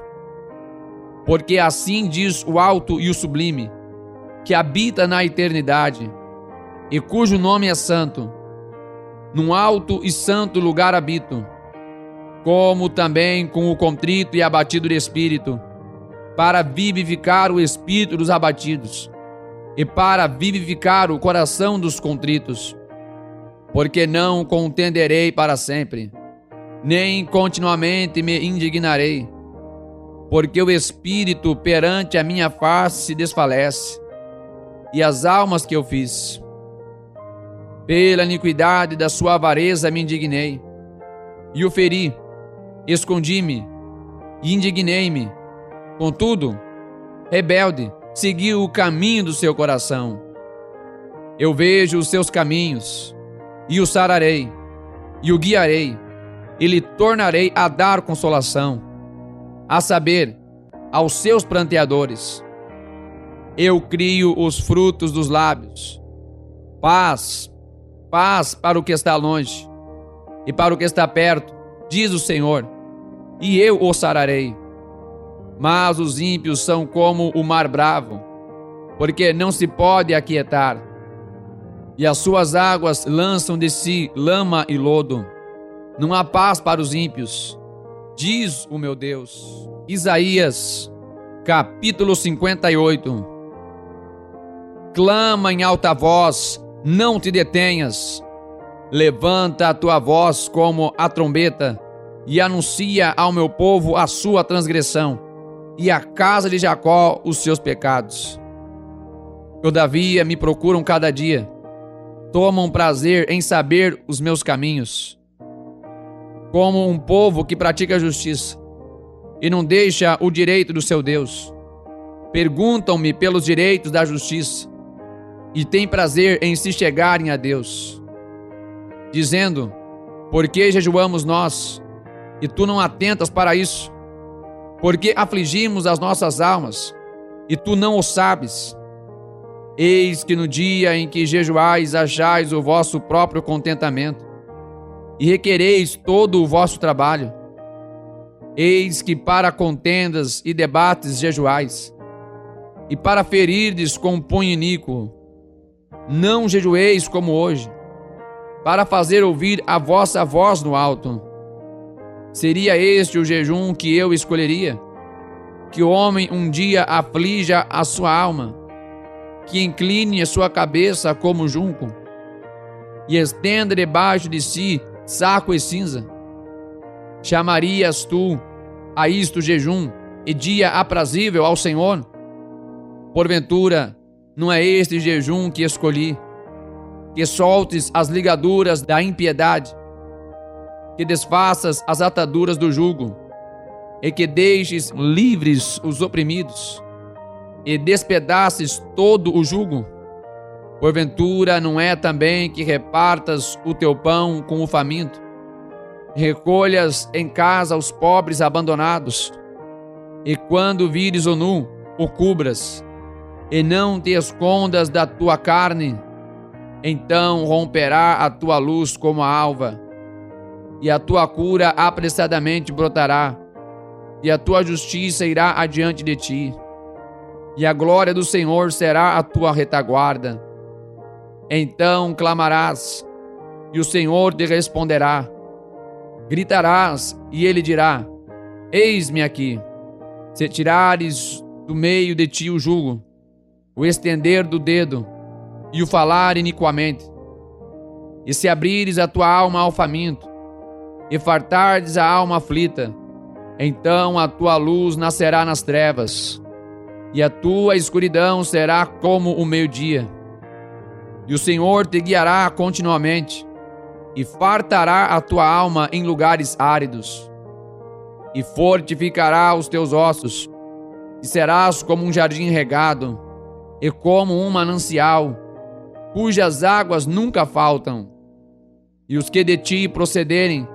S1: Porque assim diz o alto e o sublime, que habita na eternidade, e cujo nome é santo: num alto e santo lugar habito, como também com o contrito e abatido de espírito, para vivificar o espírito dos abatidos, e para vivificar o coração dos contritos. Porque não contenderei para sempre, nem continuamente me indignarei, porque o espírito perante a minha face se desfalece, e as almas que eu fiz. Pela iniquidade da sua avareza me indignei, e o feri, escondi-me, e indignei-me. Contudo, rebelde, segui o caminho do seu coração. Eu vejo os seus caminhos, e o sararei, e o guiarei, e lhe tornarei a dar consolação, a saber, aos seus pranteadores. Eu crio os frutos dos lábios. Paz, paz para o que está longe, e para o que está perto, diz o Senhor, e eu o sararei. Mas os ímpios são como o mar bravo, porque não se pode aquietar, e as suas águas lançam de si lama e lodo. Não há paz para os ímpios, diz o meu Deus. Isaías, capítulo 58. Clama em alta voz, não te detenhas. Levanta a tua voz como a trombeta, e anuncia ao meu povo a sua transgressão, e à casa de Jacó os seus pecados. Todavia me procuram cada dia, tomam prazer em saber os meus caminhos. Como um povo que pratica a justiça e não deixa o direito do seu Deus, perguntam-me pelos direitos da justiça e têm prazer em se chegarem a Deus, dizendo: por que jejuamos nós e tu não atentas para isso? Por que afligimos as nossas almas e tu não o sabes? Eis que no dia em que jejuais achais o vosso próprio contentamento e requereis todo o vosso trabalho. Eis que para contendas e debates jejuais, e para ferirdes com punho iníquo. Não jejueis como hoje, para fazer ouvir a vossa voz no alto. Seria este o jejum que eu escolheria? que o homem um dia aflija a sua alma, que incline a sua cabeça como junco, e estenda debaixo de si saco e cinza? Chamarias tu a isto jejum e dia aprazível ao Senhor? Porventura, não é este jejum que escolhi, que soltes as ligaduras da impiedade, que desfaças as ataduras do jugo, e que deixes livres os oprimidos, e despedaces todo o jugo? Porventura não é também que repartas o teu pão com o faminto, recolhas em casa os pobres abandonados, e quando vires o nu, o cubras, e não te escondas da tua carne? Então romperá a tua luz como a alva, e a tua cura apressadamente brotará, e a tua justiça irá adiante de ti, e a glória do Senhor será a tua retaguarda. Então clamarás, e o Senhor te responderá. Gritarás, e ele dirá: eis-me aqui. Se tirares do meio de ti o jugo, o estender do dedo, e o falar iniquamente, e se abrires a tua alma ao faminto, e fartardes a alma aflita, então a tua luz nascerá nas trevas, e a tua escuridão será como o meio-dia. E o Senhor te guiará continuamente, e fartará a tua alma em lugares áridos, e fortificará os teus ossos, e serás como um jardim regado, e como um manancial, cujas águas nunca faltam. E os que de ti procederem,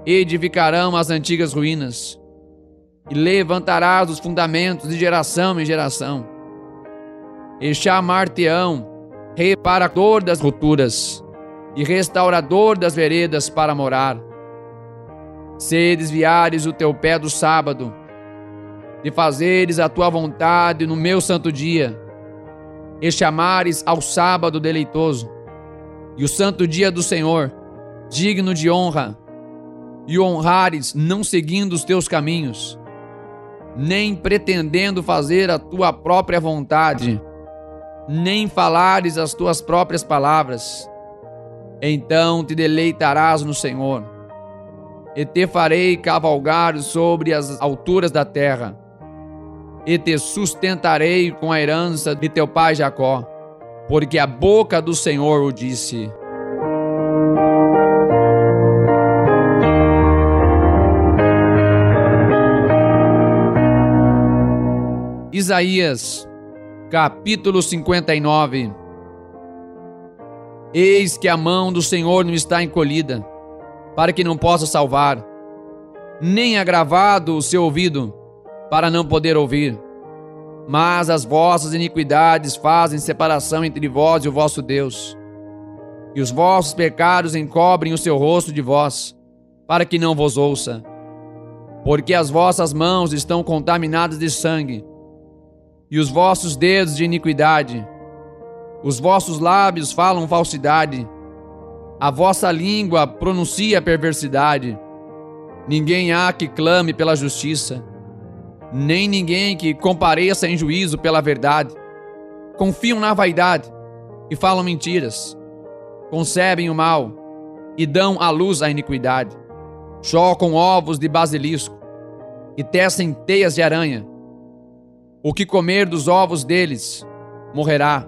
S1: edificarão as antigas ruínas, e levantarás os fundamentos de geração em geração, e chamar-te-ão reparador das rupturas, e restaurador das veredas para morar. Se desviares o teu pé do sábado, de fazeres a tua vontade no meu santo dia, e chamares ao sábado deleitoso, e o santo dia do Senhor, digno de honra, e o honrares não seguindo os teus caminhos, nem pretendendo fazer a tua própria vontade, nem falares as tuas próprias palavras, então te deleitarás no Senhor, e te farei cavalgar sobre as alturas da terra, e te sustentarei com a herança de teu pai Jacó, porque a boca do Senhor o disse. Isaías, capítulo 59. Eis que a mão do Senhor não está encolhida, para que não possa salvar, nem agravado o seu ouvido, para não poder ouvir. Mas as vossas iniquidades fazem separação entre vós e o vosso Deus, e os vossos pecados encobrem o seu rosto de vós, para que não vos ouça. Porque as vossas mãos estão contaminadas de sangue, e os vossos dedos de iniquidade. Os vossos lábios falam falsidade, a vossa língua pronuncia perversidade. Ninguém há que clame pela justiça, nem ninguém que compareça em juízo pela verdade. Confiam na vaidade e falam mentiras, concebem o mal e dão à luz a iniquidade. Chocam ovos de basilisco e tecem teias de aranha. O que comer dos ovos deles morrerá,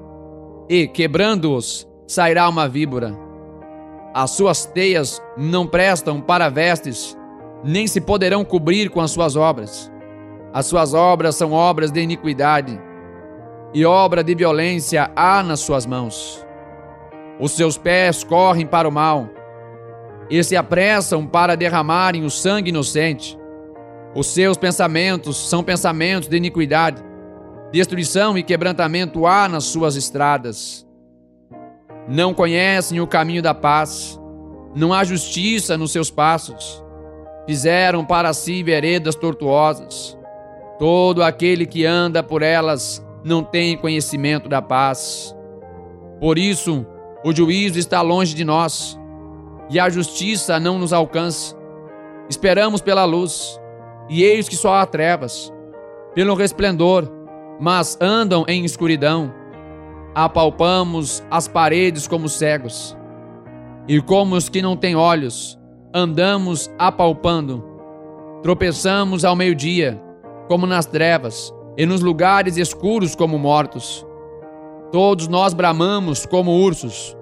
S1: e, quebrando-os, sairá uma víbora. As suas teias não prestam para vestes, nem se poderão cobrir com as suas obras. As suas obras são obras de iniquidade, e obra de violência há nas suas mãos. Os seus pés correm para o mal, e se apressam para derramarem o sangue inocente. Os seus pensamentos são pensamentos de iniquidade, destruição e quebrantamento há nas suas estradas. Não conhecem o caminho da paz, não há justiça nos seus passos. Fizeram para si veredas tortuosas. Todo aquele que anda por elas não tem conhecimento da paz. Por isso, o juízo está longe de nós, e a justiça não nos alcança. Esperamos pela luz, e eis que só há trevas. pelo resplendor, mas andam em escuridão. Apalpamos as paredes como cegos, e como os que não têm olhos, andamos apalpando. Tropeçamos ao meio-dia, como nas trevas, e nos lugares escuros como mortos. Todos nós bramamos como ursos,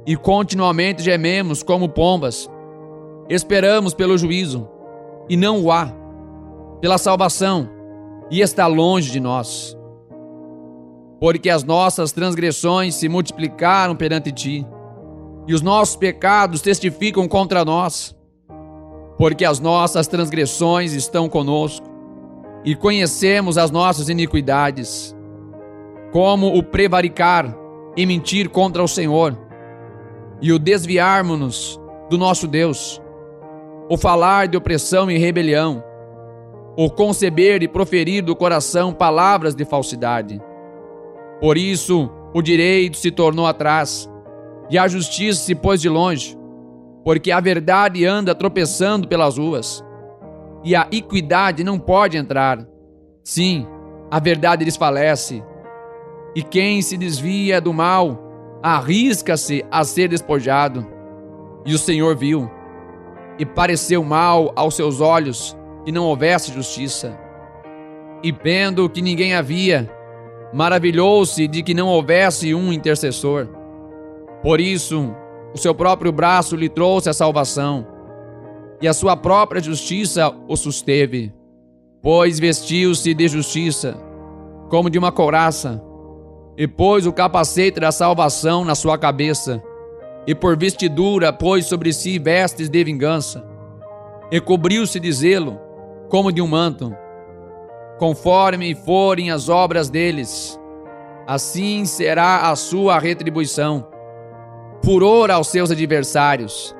S1: e continuamente gememos como pombas. Esperamos pelo juízo, e não o há, pela salvação, e está longe de nós. Porque as nossas transgressões se multiplicaram perante ti, e os nossos pecados testificam contra nós. Porque as nossas transgressões estão conosco, e conhecemos as nossas iniquidades, como o prevaricar e mentir contra o Senhor, e o desviarmos-nos do nosso Deus, o falar de opressão e rebelião, o conceber e proferir do coração palavras de falsidade. Por isso, o direito se tornou atrás, e a justiça se pôs de longe, porque a verdade anda tropeçando pelas ruas, e a equidade não pode entrar. Sim, a verdade desfalece, e quem se desvia do mal arrisca-se a ser despojado. E o Senhor viu, e pareceu mal aos seus olhos que não houvesse justiça. E vendo que ninguém havia, maravilhou-se de que não houvesse um intercessor. Por isso, o seu próprio braço lhe trouxe a salvação, e a sua própria justiça o susteve. Pois vestiu-se de justiça, como de uma couraça, e pôs o capacete da salvação na sua cabeça, e por vestidura pôs sobre si vestes de vingança, e cobriu-se de zelo, como de um manto. Conforme forem as obras deles, assim será a sua retribuição. Furor aos seus adversários,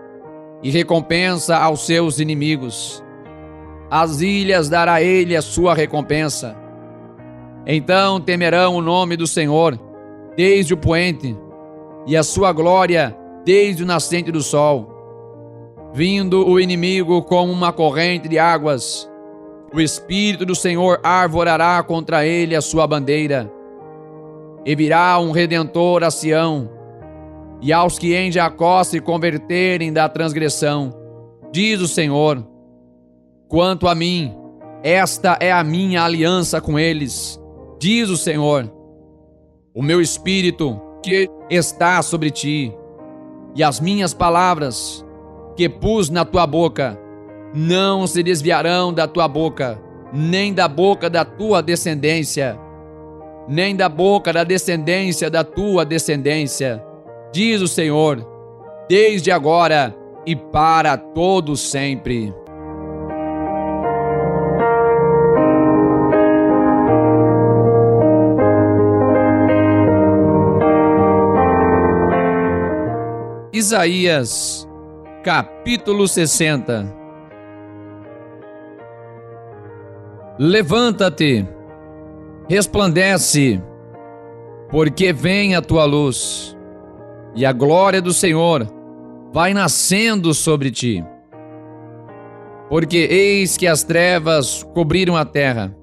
S1: e recompensa aos seus inimigos. Às ilhas dará ele a sua recompensa. Então temerão o nome do Senhor desde o poente, e a sua glória desde o nascente do sol. Vindo o inimigo como uma corrente de águas, o Espírito do Senhor arvorará contra ele a sua bandeira. E virá um Redentor a Sião, e aos que em Jacó se converterem da transgressão, diz o Senhor: quanto a mim, esta é a minha aliança com eles, diz o Senhor. O meu Espírito que está sobre ti, e as minhas palavras que pus na tua boca, não se desviarão da tua boca, nem da boca da tua descendência, nem da boca da descendência da tua descendência, diz o Senhor, desde agora e para todo sempre. Isaías, capítulo 60. Levanta-te, resplandece, porque vem a tua luz, e a glória do Senhor vai nascendo sobre ti. Porque eis que as trevas cobriram a terra,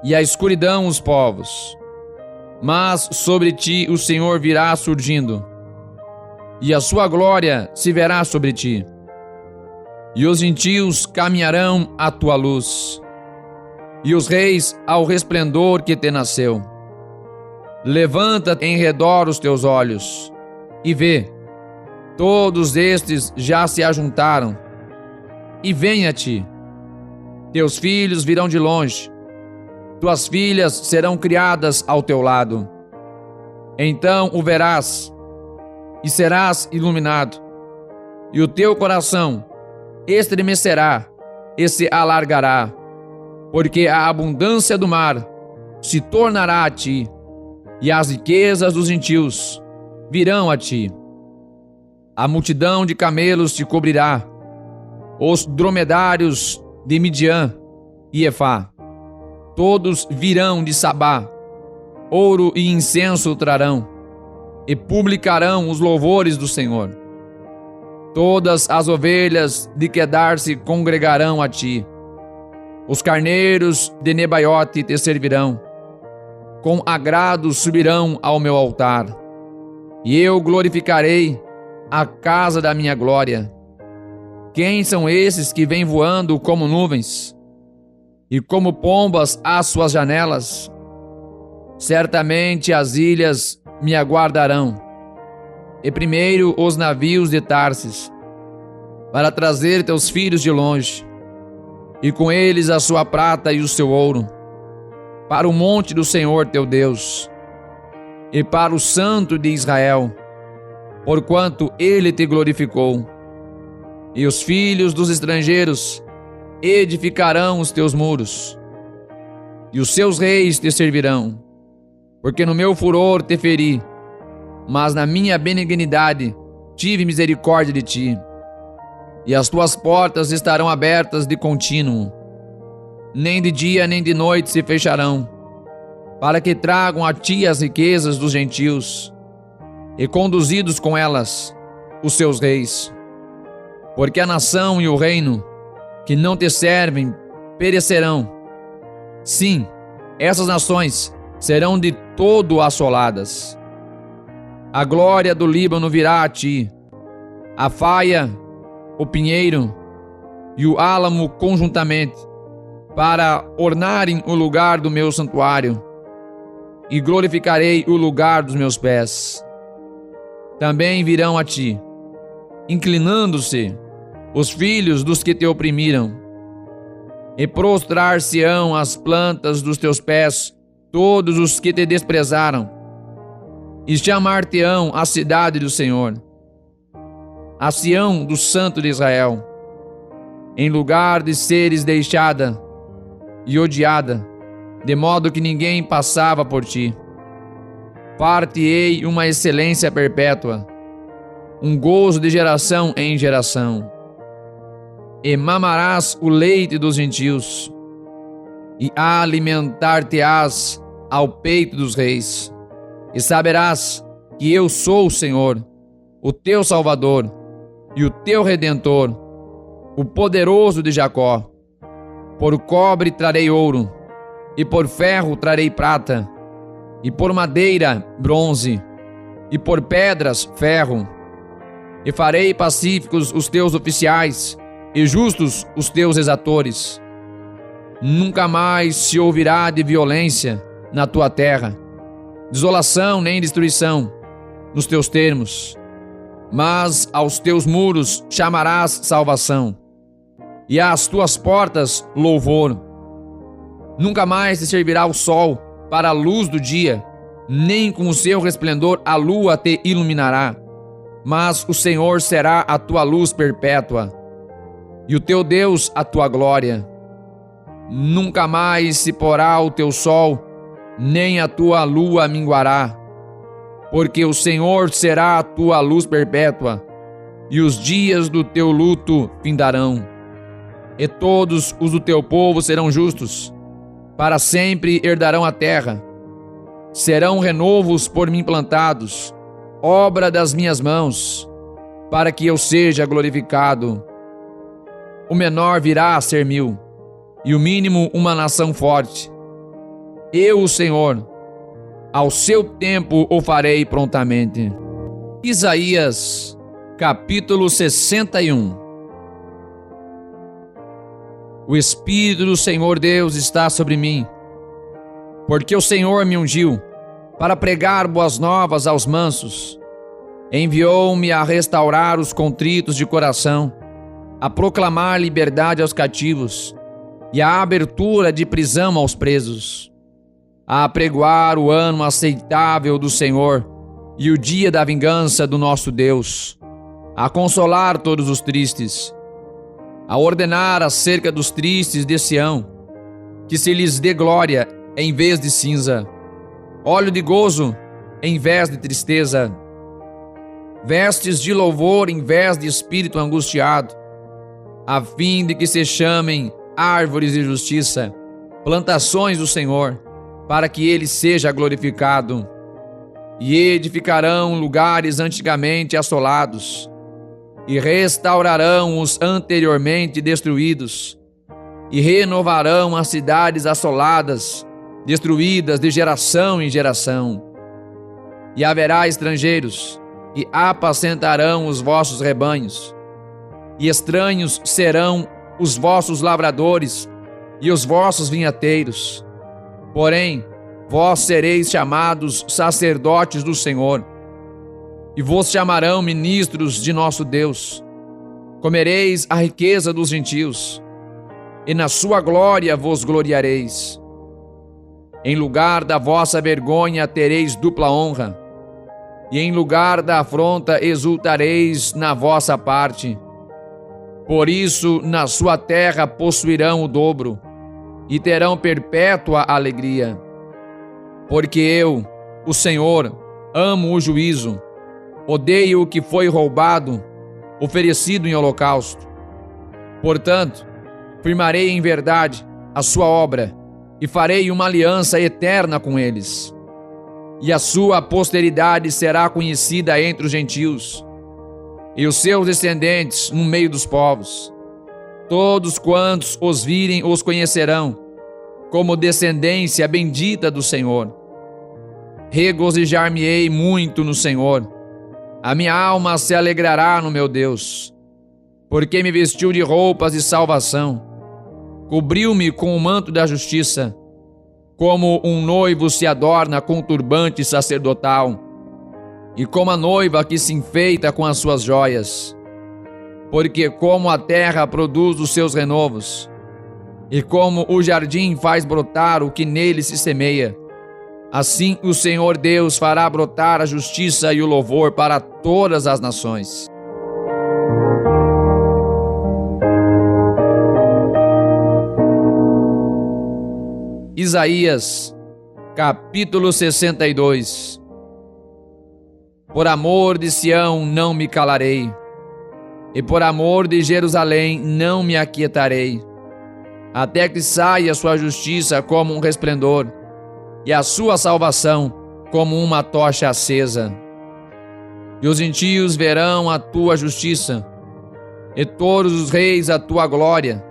S1: e a escuridão os povos. Mas sobre ti o Senhor virá surgindo, e a sua glória se verá sobre ti. E os gentios caminharão à tua luz, e os reis ao resplendor que te nasceu. Levanta em redor os teus olhos, e vê, todos estes já se ajuntaram, e vem a ti. Teus filhos virão de longe, tuas filhas serão criadas ao teu lado. Então o verás, e serás iluminado, e o teu coração estremecerá e se alargará, porque a abundância do mar se tornará a ti, e as riquezas dos gentios virão a ti. A multidão de camelos te cobrirá, os dromedários de Midian e Efá, todos virão de Sabá, ouro e incenso trarão, e publicarão os louvores do Senhor. Todas as ovelhas de Quedar se congregarão a ti, Os carneiros de Nebaiote te servirão, com agrado subirão ao meu altar, e eu glorificarei a casa da minha glória. Quem são esses que vêm voando como nuvens, e como pombas às suas janelas? Certamente as ilhas me aguardarão, e primeiro os navios de Tarsis, para trazer teus filhos de longe, e com eles a sua prata e o seu ouro, para o monte do Senhor teu Deus, e para o Santo de Israel, porquanto ele te glorificou. E os filhos dos estrangeiros edificarão os teus muros, e os seus reis te servirão, porque no meu furor te feri, mas na minha benignidade tive misericórdia de ti. E as tuas portas estarão abertas de contínuo, nem de dia nem de noite se fecharão, para que tragam a ti as riquezas dos gentios, e conduzidos com elas os seus reis. Porque a nação e o reino que não te servem perecerão. Sim, essas nações serão de todo assoladas. A glória do Líbano virá a ti, a faia, o pinheiro e o álamo conjuntamente, para ornarem o lugar do meu santuário, e glorificarei o lugar dos meus pés. Também virão a ti, inclinando-se, os filhos dos que te oprimiram, e prostrar-se-ão as plantas dos teus pés todos os que te desprezaram, e chamar-te-ão a cidade do Senhor, a Sião do Santo de Israel, em lugar de seres deixada e odiada, de modo que ninguém passava por ti. Far-te-ei uma excelência perpétua, um gozo de geração em geração. E mamarás o leite dos gentios, e alimentar-te-ás ao peito dos reis, e saberás que eu sou o Senhor, o teu Salvador, e o teu Redentor, o poderoso de Jacó. Por cobre trarei ouro, e por ferro trarei prata, e por madeira bronze, e por pedras ferro. E farei pacíficos os teus oficiais, e justos os teus exatores. Nunca mais se ouvirá de violência na tua terra, desolação nem destruição nos teus termos. Mas aos teus muros chamarás salvação, e às tuas portas louvor. Nunca mais te servirá o sol para a luz do dia, nem com o seu resplendor a lua te iluminará. Mas o Senhor será a tua luz perpétua, e o teu Deus a tua glória. Nunca mais se porá o teu sol, nem a tua lua minguará, porque o Senhor será a tua luz perpétua, e os dias do teu luto findarão. E todos os do teu povo serão justos, para sempre herdarão a terra. Serão renovos por mim plantados, obra das minhas mãos, para que eu seja glorificado. O menor virá a ser 1000, e o mínimo uma nação forte. Eu, o Senhor, ao seu tempo o farei prontamente. Isaías, capítulo 61. O Espírito do Senhor Deus está sobre mim, porque o Senhor me ungiu para pregar boas novas aos mansos. Enviou-me a restaurar os contritos de coração, a proclamar liberdade aos cativos e a abertura de prisão aos presos, a apregoar o ano aceitável do Senhor e o dia da vingança do nosso Deus, a consolar todos os tristes, a ordenar acerca dos tristes de Sião, que se lhes dê glória em vez de cinza, óleo de gozo em vez de tristeza, vestes de louvor em vez de espírito angustiado, a fim de que se chamem árvores de justiça, plantações do Senhor, para que ele seja glorificado. E edificarão lugares antigamente assolados, e restaurarão os anteriormente destruídos, e renovarão as cidades assoladas, destruídas de geração em geração. E haverá estrangeiros, e apacentarão os vossos rebanhos, e estranhos serão os vossos lavradores e os vossos vinhateiros. Porém, vós sereis chamados sacerdotes do Senhor, e vos chamarão ministros de nosso Deus. Comereis a riqueza dos gentios, e na sua glória vos gloriareis. Em lugar da vossa vergonha tereis dupla honra, e em lugar da afronta exultareis na vossa parte. Por isso, na sua terra possuirão o dobro, e terão perpétua alegria. Porque eu, o Senhor, amo o juízo, odeio o que foi roubado, oferecido em holocausto. Portanto, firmarei em verdade a sua obra, e farei uma aliança eterna com eles. E a sua posteridade será conhecida entre os gentios, e os seus descendentes no meio dos povos. Todos quantos os virem os conhecerão, como descendência bendita do Senhor. Regozijar-me-ei muito no Senhor. A minha alma se alegrará no meu Deus, porque me vestiu de roupas de salvação, cobriu-me com o manto da justiça, como um noivo se adorna com o turbante sacerdotal, e como a noiva que se enfeita com as suas joias. Porque como a terra produz os seus renovos, e como o jardim faz brotar o que nele se semeia, assim o Senhor Deus fará brotar a justiça e o louvor para todas as nações. Isaías, capítulo 62. Por amor de Sião não me calarei, e por amor de Jerusalém não me aquietarei, até que saia sua justiça como um resplendor, e a sua salvação como uma tocha acesa. E os gentios verão a tua justiça, e todos os reis a tua glória,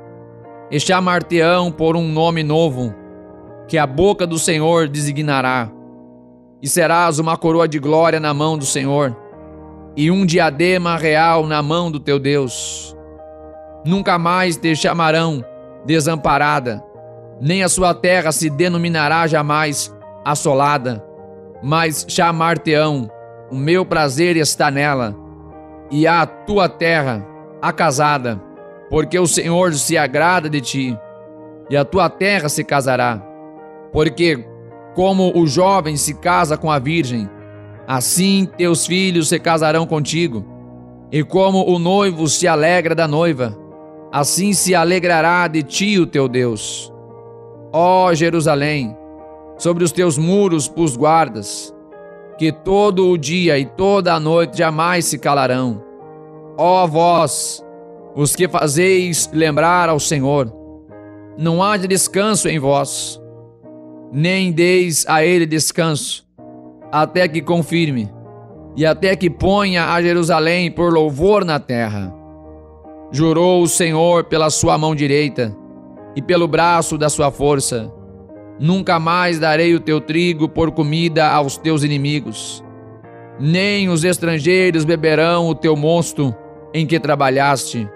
S1: e chamar-te-ão por um nome novo, que a boca do Senhor designará. E serás uma coroa de glória na mão do Senhor, e um diadema real na mão do teu Deus. Nunca mais te chamarão desamparada, nem a sua terra se denominará jamais assolada, mas chamar-te-ão, o meu prazer está nela, e a tua terra acasada, porque o Senhor se agrada de ti, e a tua terra se casará. Porque como o jovem se casa com a virgem, assim teus filhos se casarão contigo. E como o noivo se alegra da noiva, assim se alegrará de ti o teu Deus. Ó Jerusalém, sobre os teus muros pus guardas, que todo o dia e toda a noite jamais se calarão. Ó vós, os que fazeis lembrar ao Senhor, não há de descanso em vós, nem deis a ele descanso, até que confirme, e até que ponha a Jerusalém por louvor na terra. Jurou o Senhor pela sua mão direita, e pelo braço da sua força: nunca mais darei o teu trigo por comida aos teus inimigos, nem os estrangeiros beberão o teu mosto em que trabalhaste,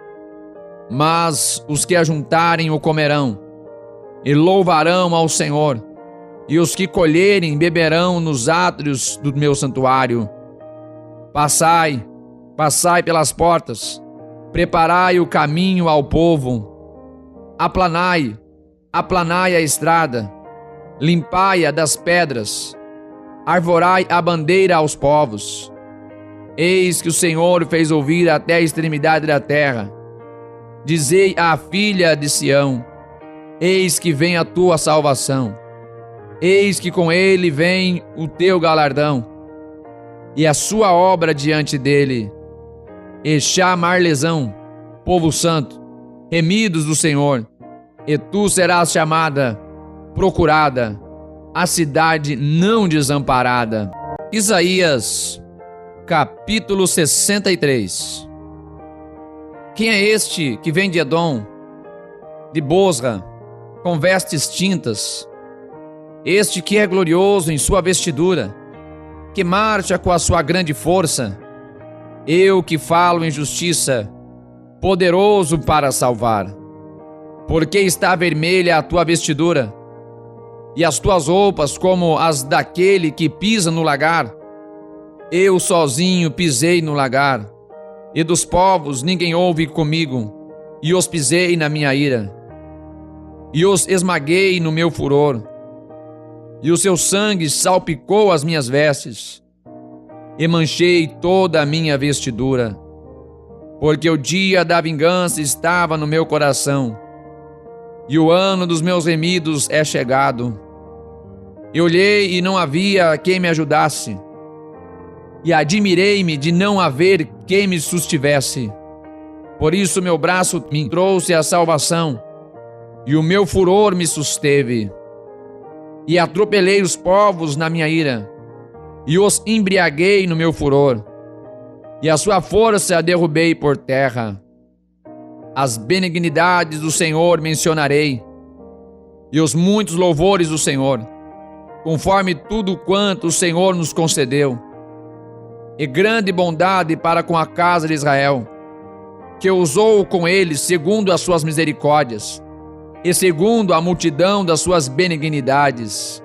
S1: mas os que ajuntarem o comerão, e louvarão ao Senhor, e os que colherem beberão nos átrios do meu santuário. Passai, passai pelas portas, preparai o caminho ao povo, aplanai, aplanai a estrada, limpai-a das pedras, arvorai a bandeira aos povos. Eis que o Senhor fez ouvir até a extremidade da terra. Dizei à filha de Sião: eis que vem a tua salvação. Eis que com ele vem o teu galardão, e a sua obra diante dele. E chamar-lhes-ão, povo santo, remidos do Senhor, e tu serás chamada, procurada, a cidade não desamparada. Isaías, capítulo 63. Quem é este que vem de Edom? de Bosra, com vestes tintas. Este que é glorioso em sua vestidura, que marcha com a sua grande força. Eu que falo em justiça, poderoso para salvar. Porque está vermelha a tua vestidura, e as tuas roupas como as daquele que pisa no lagar. Eu sozinho pisei no lagar, e dos povos ninguém houve comigo, e os pisei na minha ira, e os esmaguei no meu furor, e o seu sangue salpicou as minhas vestes, e manchei toda a minha vestidura, porque o dia da vingança estava no meu coração, e o ano dos meus remidos é chegado. Eu olhei e não havia quem me ajudasse, e admirei-me de não haver quem me sustivesse. Por isso meu braço me trouxe a salvação, e o meu furor me susteve. E atropelei os povos na minha ira, e os embriaguei no meu furor, e a sua força derrubei por terra. As benignidades do Senhor mencionarei, e os muitos louvores do Senhor, conforme tudo quanto o Senhor nos concedeu, e grande bondade para com a casa de Israel, que usou com eles segundo as suas misericórdias, e segundo a multidão das suas benignidades.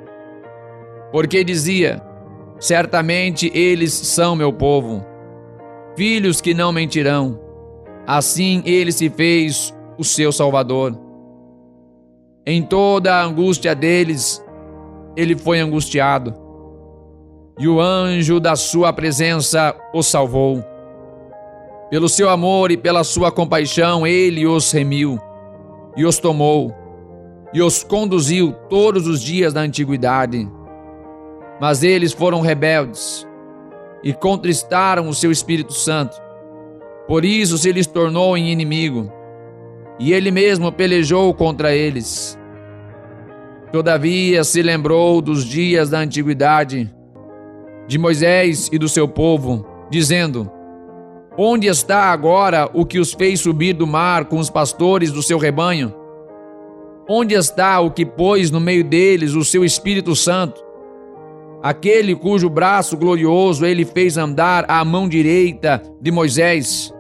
S1: Porque dizia: certamente eles são meu povo, filhos que não mentirão. Assim ele se fez o seu Salvador. Em toda a angústia deles, ele foi angustiado, e o anjo da sua presença os salvou. Pelo seu amor e pela sua compaixão, ele os remiu, e os tomou, e os conduziu todos os dias da antiguidade. Mas eles foram rebeldes, e contristaram o seu Espírito Santo. Por isso se lhes tornou em inimigo, e ele mesmo pelejou contra eles. Todavia se lembrou dos dias da antiguidade, de Moisés e do seu povo, dizendo: onde está agora o que os fez subir do mar com os pastores do seu rebanho? Onde está o que pôs no meio deles o seu Espírito Santo? Aquele cujo braço glorioso ele fez andar à mão direita de Moisés,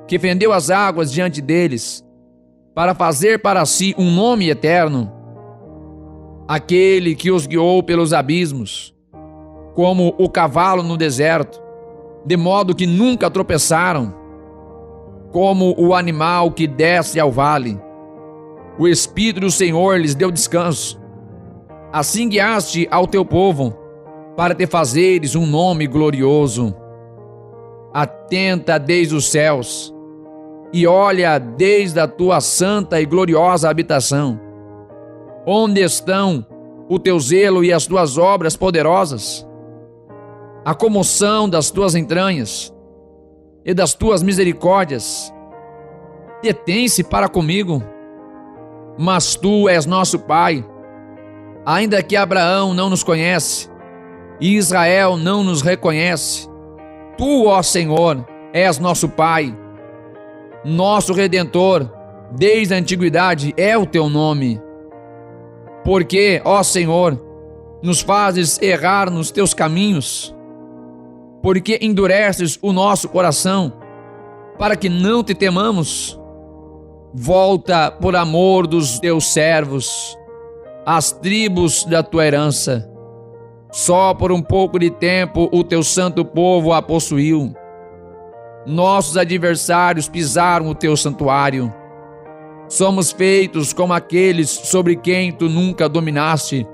S1: que fendeu as águas diante deles, para fazer para si um nome eterno. Aquele que os guiou pelos abismos, como o cavalo no deserto, de modo que nunca tropeçaram, como o animal que desce ao vale. O Espírito do Senhor lhes deu descanso. Assim guiaste ao teu povo, para te fazeres um nome glorioso. Atenta desde os céus, e olha desde a tua santa e gloriosa habitação. Onde estão o teu zelo e as tuas obras poderosas? A comoção das tuas entranhas e das tuas misericórdias detém-se para comigo. Mas tu és nosso Pai, ainda que Abraão não nos conhece e Israel não nos reconhece. Tu, ó Senhor, és nosso Pai, nosso Redentor, desde a antiguidade é o teu nome. Porque, ó Senhor, nos fazes errar nos teus caminhos, porque endureces o nosso coração, para que não te temamos. Volta por amor dos teus servos, as tribos da tua herança. Só por um pouco de tempo o teu santo povo a possuiu. Nossos adversários pisaram o teu santuário. Somos feitos como aqueles sobre quem tu nunca dominaste,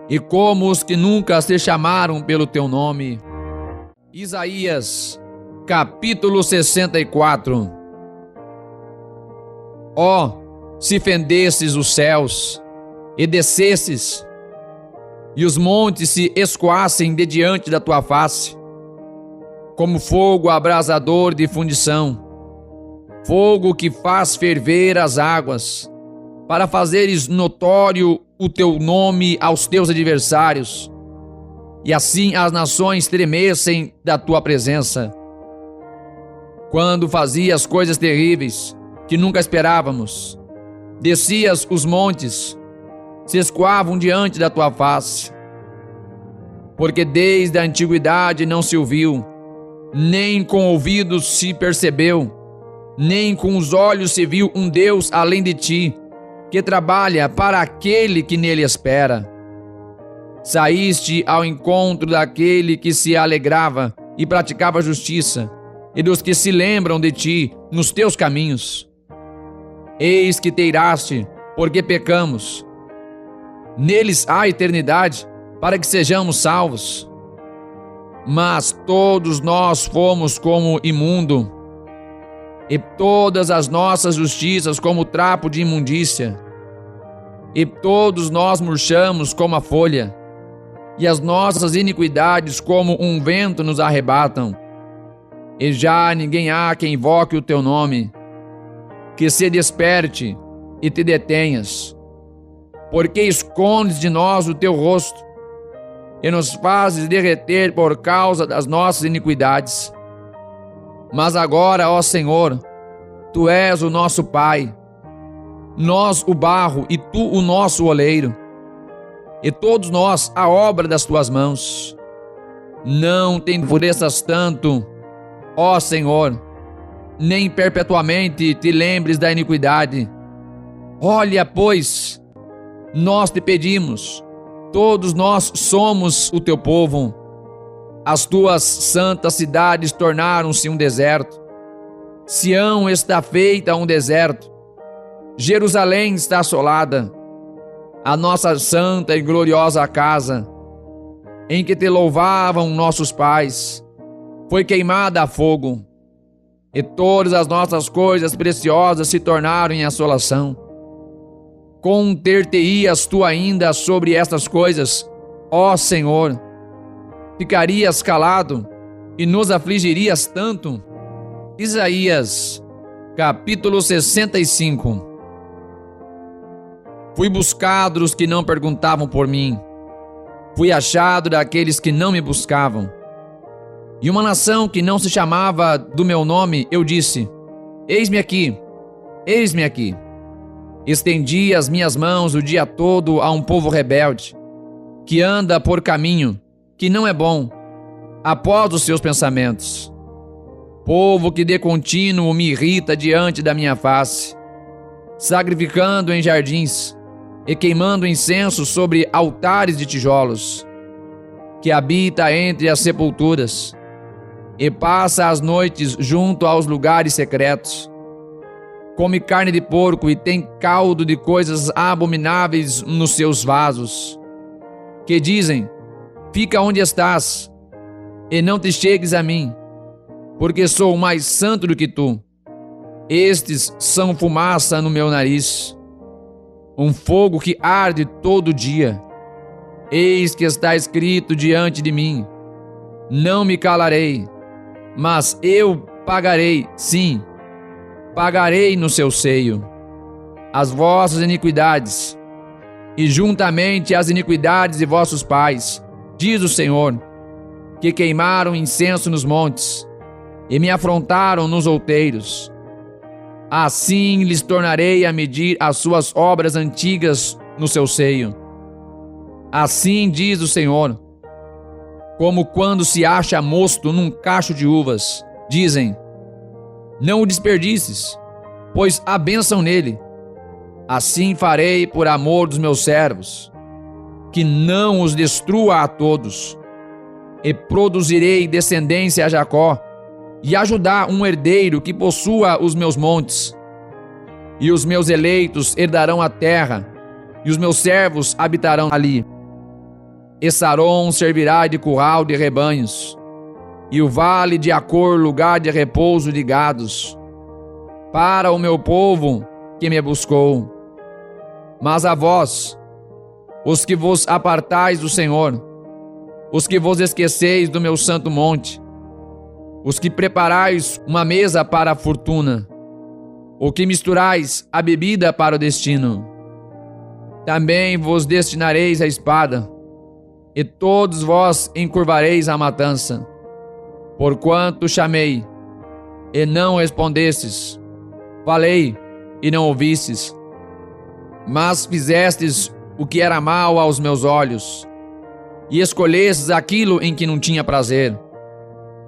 S1: e como os que nunca se chamaram pelo teu nome. Isaías, capítulo 64. Ó, se fendesses os céus e descesses, e os montes se escoassem de diante da tua face, como fogo abrasador de fundição, fogo que faz ferver as águas, para fazeres notório o teu nome aos teus adversários, e assim as nações tremessem da tua presença. Quando fazias coisas terríveis, que nunca esperávamos. Descias os montes, se escoavam diante da tua face. Porque desde a antiguidade não se ouviu, nem com ouvidos se percebeu, nem com os olhos se viu um Deus além de ti, que trabalha para aquele que nele espera. Saíste ao encontro daquele que se alegrava e praticava justiça, e dos que se lembram de ti nos teus caminhos. Eis que te iraste, porque pecamos. Neles há eternidade, para que sejamos salvos. Mas todos nós fomos como imundo, e todas as nossas justiças como trapo de imundícia. E todos nós murchamos como a folha, e as nossas iniquidades como um vento nos arrebatam. E já ninguém há que invoque o teu nome, que se desperte e te detenhas. Porque escondes de nós o teu rosto, e nos fazes derreter por causa das nossas iniquidades. Mas agora, ó Senhor, tu és o nosso Pai, nós o barro e tu o nosso oleiro, e todos nós a obra das tuas mãos. Não te enfureças tanto, ó Senhor, nem perpetuamente te lembres da iniquidade. Olha, pois, nós te pedimos, todos nós somos o teu povo. As tuas santas cidades tornaram-se um deserto. Sião está feita um deserto. Jerusalém está assolada. A nossa santa e gloriosa casa, em que te louvavam nossos pais, foi queimada a fogo, e todas as nossas coisas preciosas se tornaram em assolação. Conter-te-ias tu ainda sobre estas coisas, ó Senhor? Ficarias calado e nos afligirias tanto? Isaías, capítulo 65. Fui buscado dos que não perguntavam por mim. Fui achado daqueles que não me buscavam. E uma nação que não se chamava do meu nome, eu disse: eis-me aqui, eis-me aqui. Estendi as minhas mãos o dia todo a um povo rebelde, que anda por caminho que não é bom, após os seus pensamentos. Povo que de contínuo me irrita diante da minha face, sacrificando em jardins e queimando incenso sobre altares de tijolos, que habita entre as sepulturas e passa as noites junto aos lugares secretos. Come carne de porco e tem caldo de coisas abomináveis nos seus vasos, que dizem: fica onde estás, e não te chegues a mim, porque sou mais santo do que tu. Estes são fumaça no meu nariz, um fogo que arde todo dia. Eis que está escrito diante de mim: não me calarei, mas eu pagarei, sim, pagarei no seu seio as vossas iniquidades, e juntamente as iniquidades de vossos pais, diz o Senhor, que queimaram incenso nos montes e me afrontaram nos outeiros. Assim lhes tornarei a medir as suas obras antigas no seu seio. Assim diz o Senhor: como quando se acha mosto num cacho de uvas, dizem: não o desperdices, pois há bênção nele. Assim farei por amor dos meus servos, que não os destrua a todos, e produzirei descendência a Jacó, e a Judá um herdeiro que possua os meus montes. E os meus eleitos herdarão a terra, e os meus servos habitarão ali. E Saron servirá de curral de rebanhos, e o vale de Acor lugar de repouso de gados, para o meu povo que me buscou. Mas a vós, os que vos apartais do Senhor, os que vos esqueceis do meu santo monte, os que preparais uma mesa para a fortuna, o que misturais a bebida para o destino, também vos destinareis a espada, e todos vós encurvareis a matança. Porquanto chamei, e não respondestes, Falei, e não ouvistes, mas fizestes o que era mal aos meus olhos, e escolhestes aquilo em que não tinha prazer.